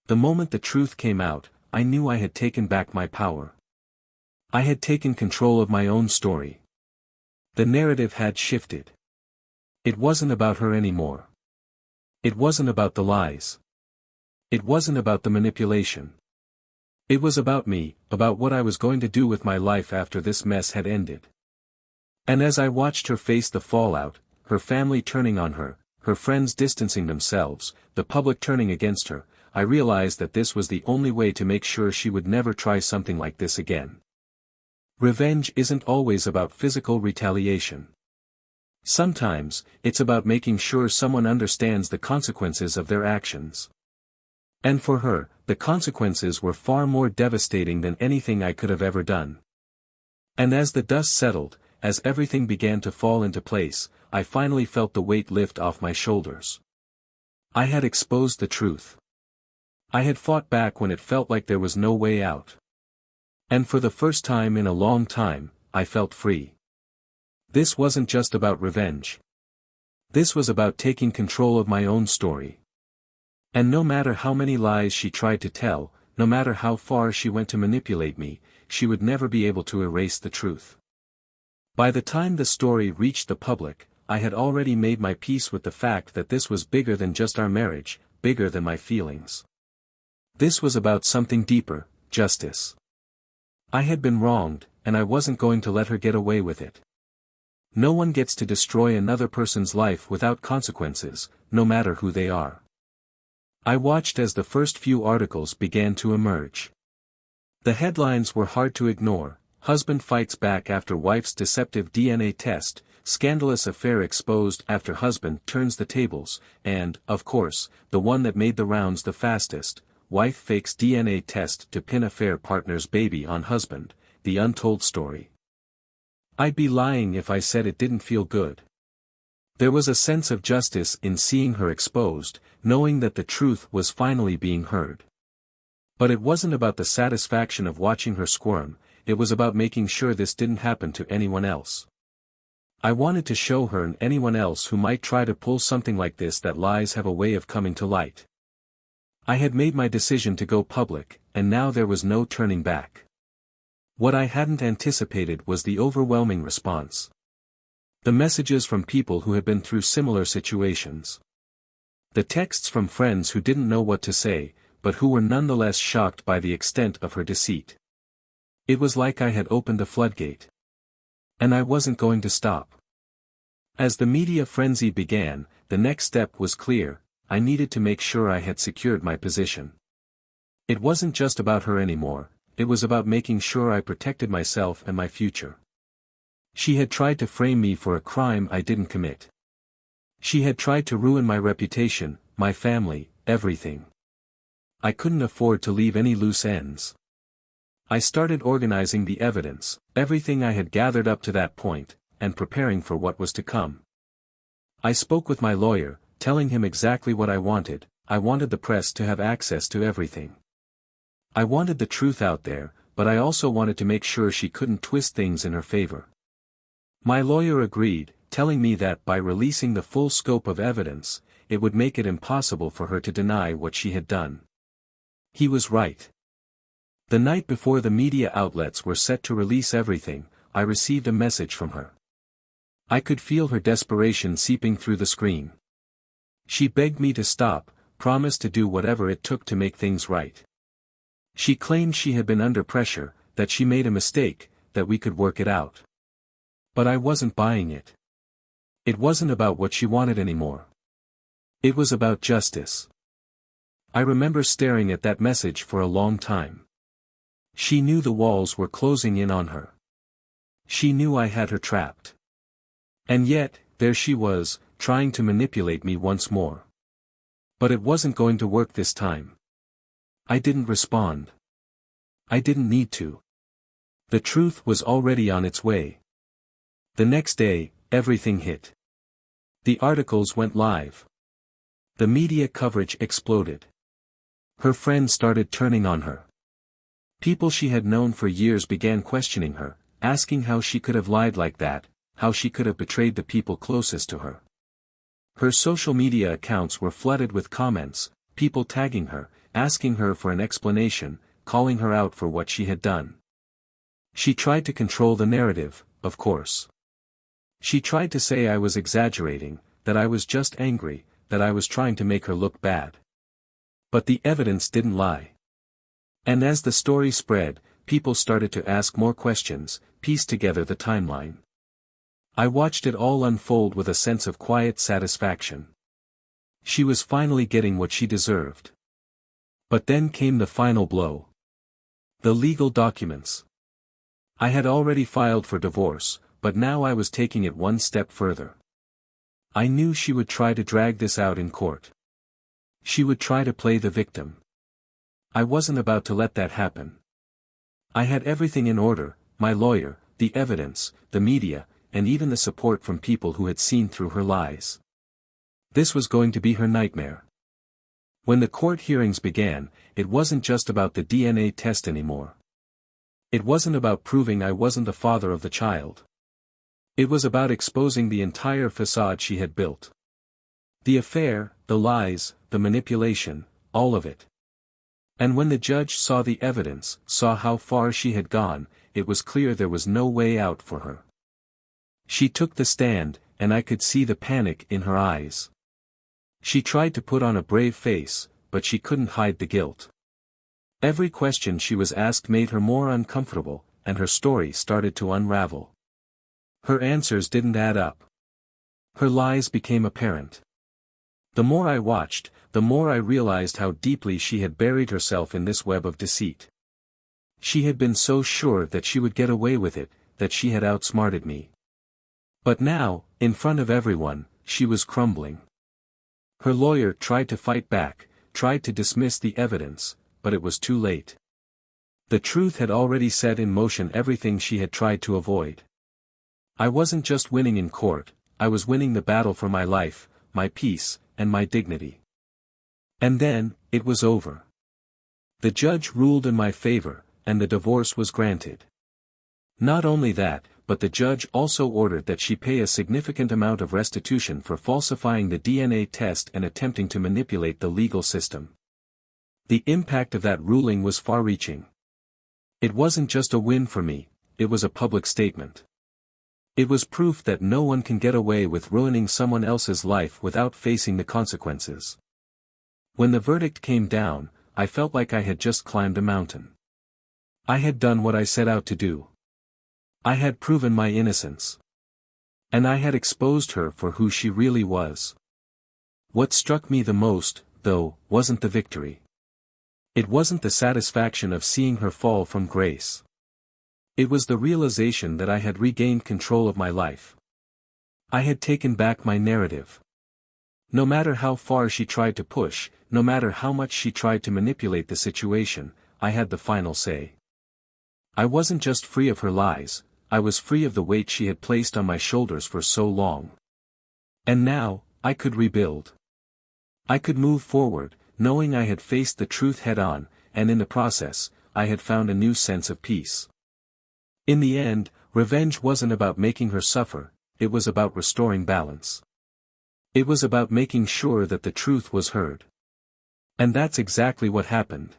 The moment the truth came out, I knew I had taken back my power. I had taken control of my own story. The narrative had shifted. It wasn't about her anymore. It wasn't about the lies. It wasn't about the manipulation. It was about me, about what I was going to do with my life after this mess had ended. And as I watched her face the fallout, her family turning on her, her friends distancing themselves, the public turning against her, I realized that this was the only way to make sure she would never try something like this again. Revenge isn't always about physical retaliation. Sometimes, it's about making sure someone understands the consequences of their actions. And for her, the consequences were far more devastating than anything I could have ever done. And as the dust settled, as everything began to fall into place, I finally felt the weight lift off my shoulders. I had exposed the truth. I had fought back when it felt like there was no way out. And for the first time in a long time, I felt free. This wasn't just about revenge. This was about taking control of my own story. And no matter how many lies she tried to tell, no matter how far she went to manipulate me, she would never be able to erase the truth. By the time the story reached the public, I had already made my peace with the fact that this was bigger than just our marriage, bigger than my feelings. This was about something deeper, justice. I had been wronged, and I wasn't going to let her get away with it. No one gets to destroy another person's life without consequences, no matter who they are. I watched as the first few articles began to emerge. The headlines were hard to ignore: husband fights back after wife's deceptive DNA test, scandalous affair exposed after husband turns the tables, and, of course, the one that made the rounds the fastest, wife fakes DNA test to pin affair partner's baby on husband, the untold story. I'd be lying if I said it didn't feel good. There was a sense of justice in seeing her exposed, knowing that the truth was finally being heard. But it wasn't about the satisfaction of watching her squirm, it was about making sure this didn't happen to anyone else. I wanted to show her and anyone else who might try to pull something like this that lies have a way of coming to light. I had made my decision to go public, and now there was no turning back. What I hadn't anticipated was the overwhelming response. The messages from people who had been through similar situations. The texts from friends who didn't know what to say, but who were nonetheless shocked by the extent of her deceit. It was like I had opened a floodgate. And I wasn't going to stop. As the media frenzy began, the next step was clear: I needed to make sure I had secured my position. It wasn't just about her anymore, it was about making sure I protected myself and my future. She had tried to frame me for a crime I didn't commit. She had tried to ruin my reputation, my family, everything. I couldn't afford to leave any loose ends. I started organizing the evidence, everything I had gathered up to that point, and preparing for what was to come. I spoke with my lawyer, telling him exactly what I wanted the press to have access to everything. I wanted the truth out there, but I also wanted to make sure she couldn't twist things in her favor. My lawyer agreed, telling me that by releasing the full scope of evidence, it would make it impossible for her to deny what she had done. He was right. The night before the media outlets were set to release everything, I received a message from her. I could feel her desperation seeping through the screen. She begged me to stop, promised to do whatever it took to make things right. She claimed she had been under pressure, that she made a mistake, that we could work it out. But I wasn't buying it. It wasn't about what she wanted anymore. It was about justice. I remember staring at that message for a long time. She knew the walls were closing in on her. She knew I had her trapped. And yet, there she was, trying to manipulate me once more. But it wasn't going to work this time. I didn't respond. I didn't need to. The truth was already on its way. The next day, everything hit. The articles went live. The media coverage exploded. Her friends started turning on her. People she had known for years began questioning her, asking how she could have lied like that, how she could have betrayed the people closest to her. Her social media accounts were flooded with comments, people tagging her, asking her for an explanation, calling her out for what she had done. She tried to control the narrative, of course. She tried to say I was exaggerating, that I was just angry, that I was trying to make her look bad. But the evidence didn't lie. And as the story spread, people started to ask more questions, piece together the timeline. I watched it all unfold with a sense of quiet satisfaction. She was finally getting what she deserved. But then came the final blow. The legal documents. I had already filed for divorce, but now I was taking it one step further. I knew she would try to drag this out in court. She would try to play the victim. I wasn't about to let that happen. I had everything in order, my lawyer, the evidence, the media, and even the support from people who had seen through her lies. This was going to be her nightmare. When the court hearings began, it wasn't just about the DNA test anymore. It wasn't about proving I wasn't the father of the child. It was about exposing the entire facade she had built. The affair, the lies, the manipulation, all of it. And when the judge saw the evidence, saw how far she had gone, it was clear there was no way out for her. She took the stand, and I could see the panic in her eyes. She tried to put on a brave face, but she couldn't hide the guilt. Every question she was asked made her more uncomfortable, and her story started to unravel. Her answers didn't add up. Her lies became apparent. The more I watched, the more I realized how deeply she had buried herself in this web of deceit. She had been so sure that she would get away with it, that she had outsmarted me. But now, in front of everyone, she was crumbling. Her lawyer tried to fight back, tried to dismiss the evidence, but it was too late. The truth had already set in motion everything she had tried to avoid. I wasn't just winning in court, I was winning the battle for my life, my peace, and my dignity. And then, it was over. The judge ruled in my favor, and the divorce was granted. Not only that, but the judge also ordered that she pay a significant amount of restitution for falsifying the DNA test and attempting to manipulate the legal system. The impact of that ruling was far-reaching. It wasn't just a win for me, it was a public statement. It was proof that no one can get away with ruining someone else's life without facing the consequences. When the verdict came down, I felt like I had just climbed a mountain. I had done what I set out to do. I had proven my innocence. And I had exposed her for who she really was. What struck me the most, though, wasn't the victory. It wasn't the satisfaction of seeing her fall from grace. It was the realization that I had regained control of my life. I had taken back my narrative. No matter how far she tried to push, no matter how much she tried to manipulate the situation, I had the final say. I wasn't just free of her lies, I was free of the weight she had placed on my shoulders for so long. And now, I could rebuild. I could move forward, knowing I had faced the truth head-on, and in the process, I had found a new sense of peace. In the end, revenge wasn't about making her suffer, it was about restoring balance. It was about making sure that the truth was heard. And that's exactly what happened.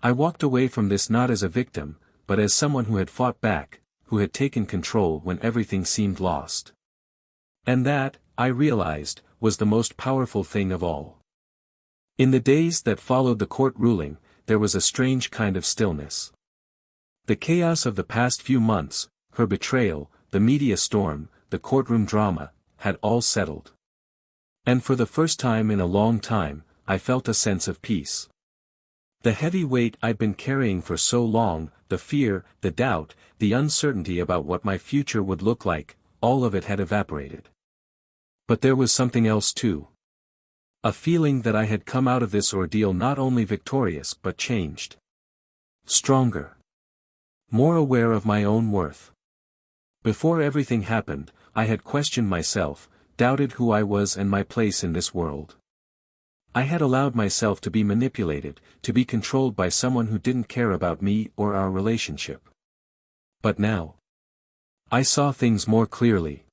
I walked away from this not as a victim, but as someone who had fought back, who had taken control when everything seemed lost. And that, I realized, was the most powerful thing of all. In the days that followed the court ruling, there was a strange kind of stillness. The chaos of the past few months, her betrayal, the media storm, the courtroom drama, had all settled. And for the first time in a long time, I felt a sense of peace. The heavy weight I'd been carrying for so long, the fear, the doubt, the uncertainty about what my future would look like, all of it had evaporated. But there was something else too. A feeling that I had come out of this ordeal not only victorious but changed. Stronger. More aware of my own worth. Before everything happened, I had questioned myself, doubted who I was and my place in this world. I had allowed myself to be manipulated, to be controlled by someone who didn't care about me or our relationship. But now, I saw things more clearly.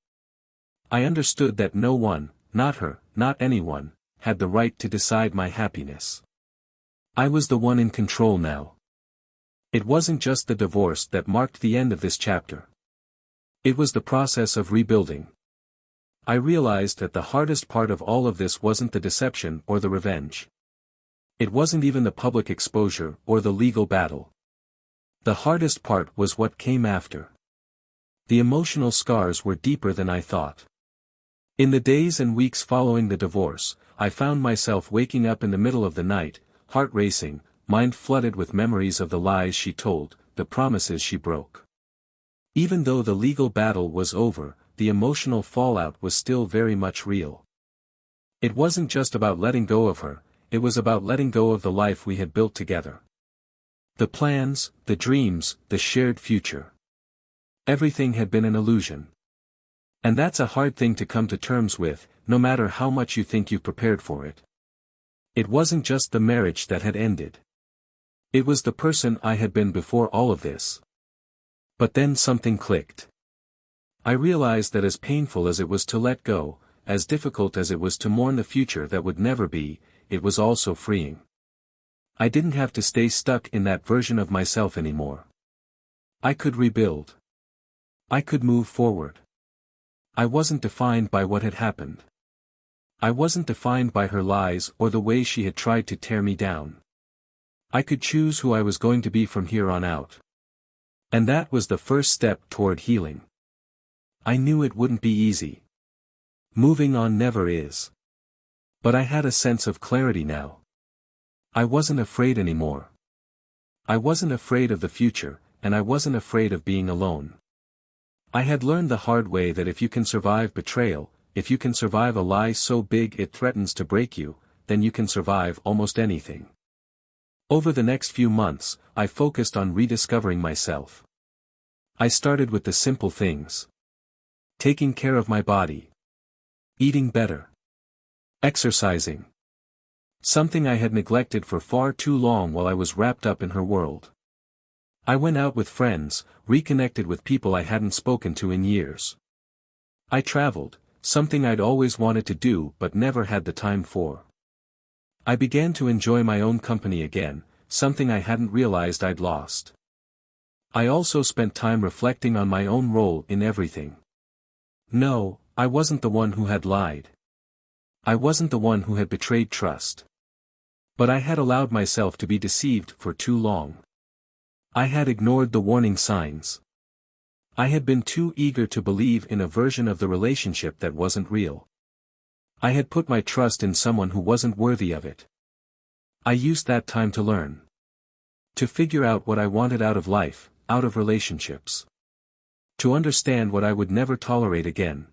I understood that no one, not her, not anyone, had the right to decide my happiness. I was the one in control now. It wasn't just the divorce that marked the end of this chapter. It was the process of rebuilding. I realized that the hardest part of all of this wasn't the deception or the revenge. It wasn't even the public exposure or the legal battle. The hardest part was what came after. The emotional scars were deeper than I thought. In the days and weeks following the divorce, I found myself waking up in the middle of the night, heart racing, mind flooded with memories of the lies she told, the promises she broke. Even though the legal battle was over, the emotional fallout was still very much real. It wasn't just about letting go of her, it was about letting go of the life we had built together. The plans, the dreams, the shared future. Everything had been an illusion. And that's a hard thing to come to terms with, no matter how much you think you've prepared for it. It wasn't just the marriage that had ended. It was the person I had been before all of this. But then something clicked. I realized that as painful as it was to let go, as difficult as it was to mourn the future that would never be, it was also freeing. I didn't have to stay stuck in that version of myself anymore. I could rebuild. I could move forward. I wasn't defined by what had happened. I wasn't defined by her lies or the way she had tried to tear me down. I could choose who I was going to be from here on out. And that was the first step toward healing. I knew it wouldn't be easy. Moving on never is. But I had a sense of clarity now. I wasn't afraid anymore. I wasn't afraid of the future, and I wasn't afraid of being alone. I had learned the hard way that if you can survive betrayal, if you can survive a lie so big it threatens to break you, then you can survive almost anything. Over the next few months, I focused on rediscovering myself. I started with the simple things. Taking care of my body. Eating better. Exercising. Something I had neglected for far too long while I was wrapped up in her world. I went out with friends, reconnected with people I hadn't spoken to in years. I traveled, something I'd always wanted to do but never had the time for. I began to enjoy my own company again, something I hadn't realized I'd lost. I also spent time reflecting on my own role in everything. No, I wasn't the one who had lied. I wasn't the one who had betrayed trust. But I had allowed myself to be deceived for too long. I had ignored the warning signs. I had been too eager to believe in a version of the relationship that wasn't real. I had put my trust in someone who wasn't worthy of it. I used that time to learn. To figure out what I wanted out of life, out of relationships. To understand what I would never tolerate again.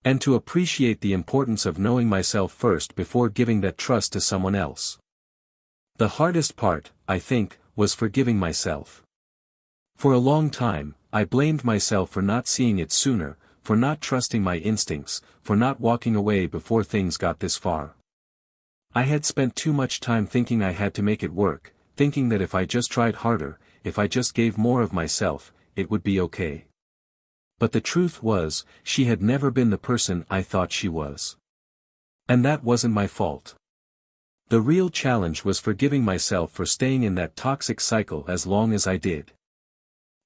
And to appreciate the importance of knowing myself first before giving that trust to someone else. The hardest part, I think, was forgiving myself. For a long time, I blamed myself for not seeing it sooner, for not trusting my instincts, for not walking away before things got this far. I had spent too much time thinking I had to make it work, thinking that if I just tried harder, if I just gave more of myself, it would be okay. But the truth was, she had never been the person I thought she was. And that wasn't my fault. The real challenge was forgiving myself for staying in that toxic cycle as long as I did.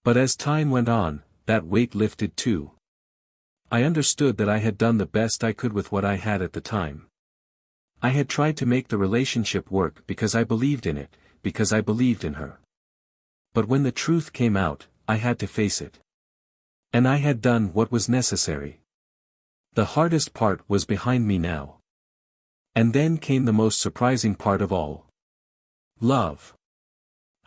But as time went on, that weight lifted too. I understood that I had done the best I could with what I had at the time. I had tried to make the relationship work because I believed in it, because I believed in her. But when the truth came out, I had to face it. And I had done what was necessary. The hardest part was behind me now. And then came the most surprising part of all. Love.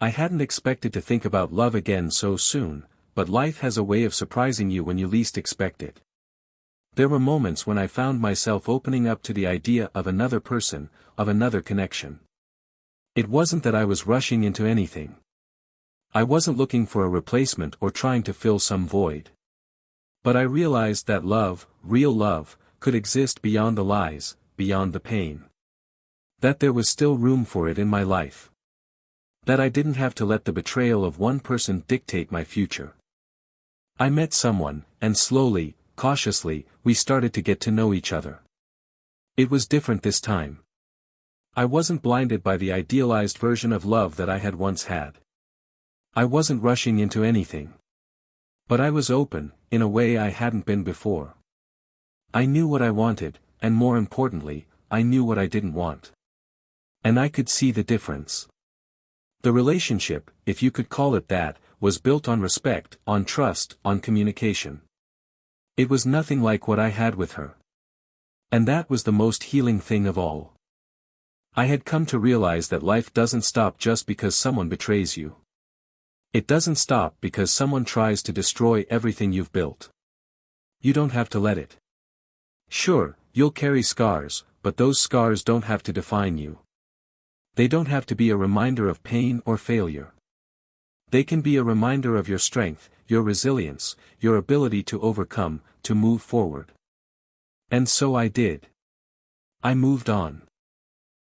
I hadn't expected to think about love again so soon, but life has a way of surprising you when you least expect it. There were moments when I found myself opening up to the idea of another person, of another connection. It wasn't that I was rushing into anything. I wasn't looking for a replacement or trying to fill some void. But I realized that love, real love, could exist beyond the lies, beyond the pain. That there was still room for it in my life. That I didn't have to let the betrayal of one person dictate my future. I met someone, and slowly, cautiously, we started to get to know each other. It was different this time. I wasn't blinded by the idealized version of love that I had once had. I wasn't rushing into anything. But I was open, in a way I hadn't been before. I knew what I wanted, and more importantly, I knew what I didn't want. And I could see the difference. The relationship, if you could call it that, was built on respect, on trust, on communication. It was nothing like what I had with her. And that was the most healing thing of all. I had come to realize that life doesn't stop just because someone betrays you. It doesn't stop because someone tries to destroy everything you've built. You don't have to let it. Sure, you'll carry scars, but those scars don't have to define you. They don't have to be a reminder of pain or failure. They can be a reminder of your strength, your resilience, your ability to overcome, to move forward. And so I did. I moved on.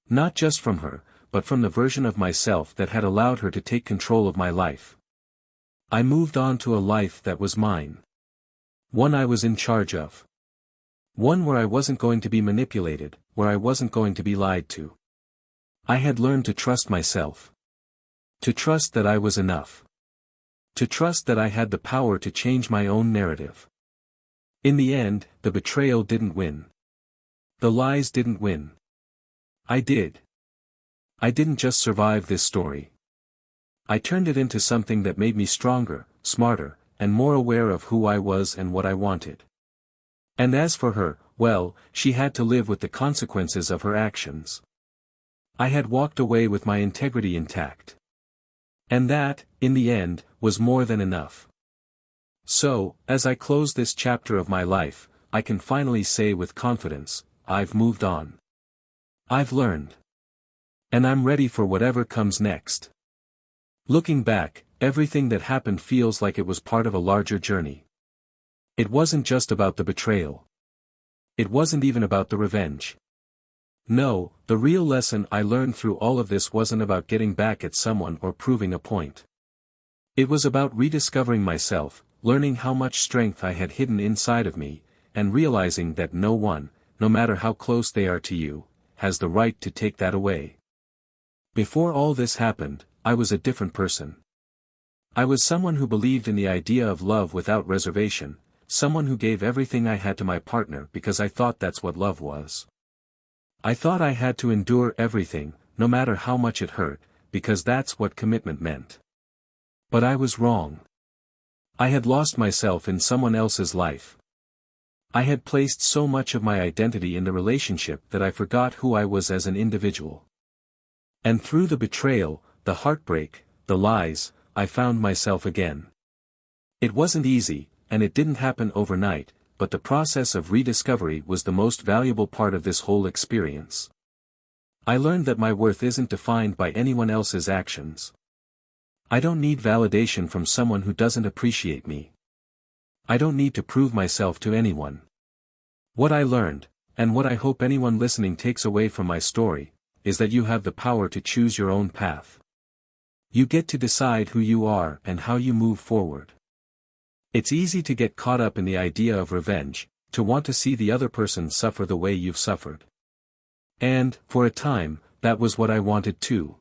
Not just from her, but from the version of myself that had allowed her to take control of my life. I moved on to a life that was mine. One I was in charge of. One where I wasn't going to be manipulated, where I wasn't going to be lied to. I had learned to trust myself. To trust that I was enough. To trust that I had the power to change my own narrative. In the end, the betrayal didn't win. The lies didn't win. I did. I didn't just survive this story. I turned it into something that made me stronger, smarter, and more aware of who I was and what I wanted. And as for her, well, she had to live with the consequences of her actions. I had walked away with my integrity intact. And that, in the end, was more than enough. So, as I close this chapter of my life, I can finally say with confidence, I've moved on. I've learned. And I'm ready for whatever comes next. Looking back, everything that happened feels like it was part of a larger journey. It wasn't just about the betrayal. It wasn't even about the revenge. No, the real lesson I learned through all of this wasn't about getting back at someone or proving a point. It was about rediscovering myself, learning how much strength I had hidden inside of me, and realizing that no one, no matter how close they are to you, has the right to take that away. Before all this happened, I was a different person. I was someone who believed in the idea of love without reservation, someone who gave everything I had to my partner because I thought that's what love was. I thought I had to endure everything, no matter how much it hurt, because that's what commitment meant. But I was wrong. I had lost myself in someone else's life. I had placed so much of my identity in the relationship that I forgot who I was as an individual. And through the betrayal, the heartbreak, the lies, I found myself again. It wasn't easy, and it didn't happen overnight, but the process of rediscovery was the most valuable part of this whole experience. I learned that my worth isn't defined by anyone else's actions. I don't need validation from someone who doesn't appreciate me. I don't need to prove myself to anyone. What I learned, and what I hope anyone listening takes away from my story, is that you have the power to choose your own path. You get to decide who you are and how you move forward. It's easy to get caught up in the idea of revenge, to want to see the other person suffer the way you've suffered. And, for a time, that was what I wanted too.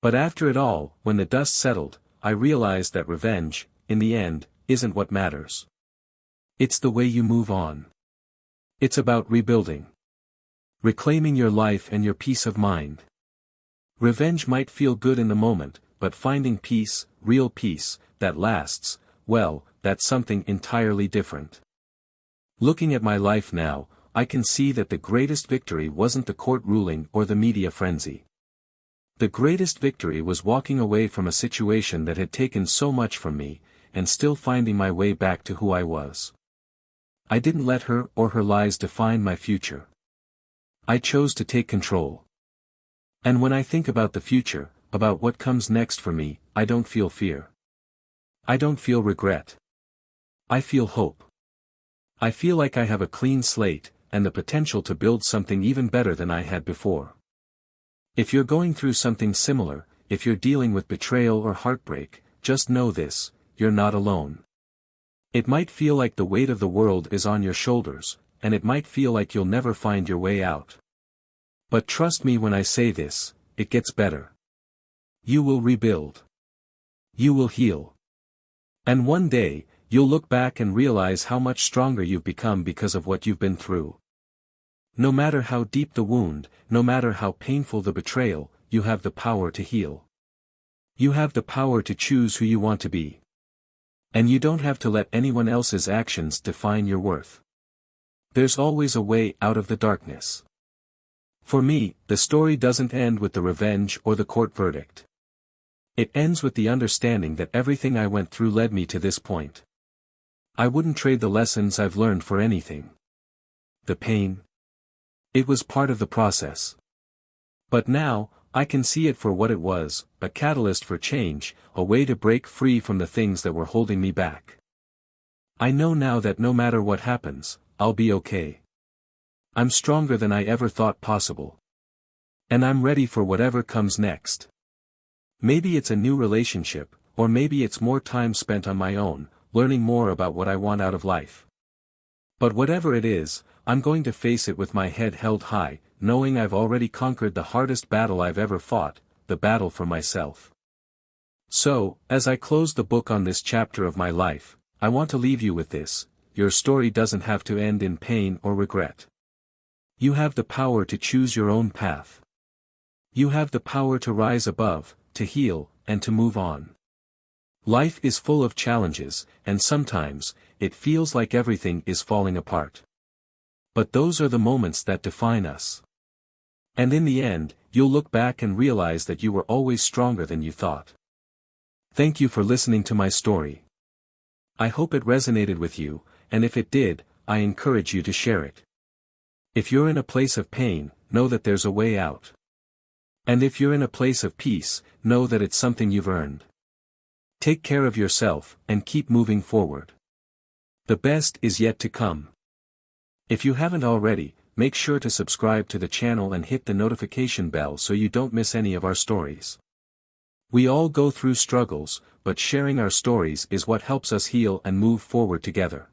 But after it all, when the dust settled, I realized that revenge, in the end, isn't what matters. It's the way you move on. It's about rebuilding. Reclaiming your life and your peace of mind. Revenge might feel good in the moment, but finding peace, real peace, that lasts, well, that's something entirely different. Looking at my life now, I can see that the greatest victory wasn't the court ruling or the media frenzy. The greatest victory was walking away from a situation that had taken so much from me, and still finding my way back to who I was. I didn't let her or her lies define my future. I chose to take control. And when I think about the future, about what comes next for me, I don't feel fear. I don't feel regret. I feel hope. I feel like I have a clean slate, and the potential to build something even better than I had before. If you're going through something similar, if you're dealing with betrayal or heartbreak, just know this, you're not alone. It might feel like the weight of the world is on your shoulders, and it might feel like you'll never find your way out. But trust me when I say this, it gets better. You will rebuild. You will heal. And one day, you'll look back and realize how much stronger you've become because of what you've been through. No matter how deep the wound, no matter how painful the betrayal, you have the power to heal. You have the power to choose who you want to be. And you don't have to let anyone else's actions define your worth. There's always a way out of the darkness. For me, the story doesn't end with the revenge or the court verdict. It ends with the understanding that everything I went through led me to this point. I wouldn't trade the lessons I've learned for anything. The pain? It was part of the process. But now, I can see it for what it was, a catalyst for change, a way to break free from the things that were holding me back. I know now that no matter what happens, I'll be okay. I'm stronger than I ever thought possible. And I'm ready for whatever comes next. Maybe it's a new relationship, or maybe it's more time spent on my own, learning more about what I want out of life. But whatever it is, I'm going to face it with my head held high, knowing I've already conquered the hardest battle I've ever fought, the battle for myself. So, as I close the book on this chapter of my life, I want to leave you with this: your story doesn't have to end in pain or regret. You have the power to choose your own path. You have the power to rise above, to heal, and to move on. Life is full of challenges, and sometimes, it feels like everything is falling apart. But those are the moments that define us. And in the end, you'll look back and realize that you were always stronger than you thought. Thank you for listening to my story. I hope it resonated with you, and if it did, I encourage you to share it. If you're in a place of pain, know that there's a way out. And if you're in a place of peace, know that it's something you've earned. Take care of yourself, and keep moving forward. The best is yet to come. If you haven't already, make sure to subscribe to the channel and hit the notification bell so you don't miss any of our stories. We all go through struggles, but sharing our stories is what helps us heal and move forward together.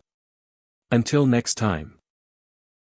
Until next time.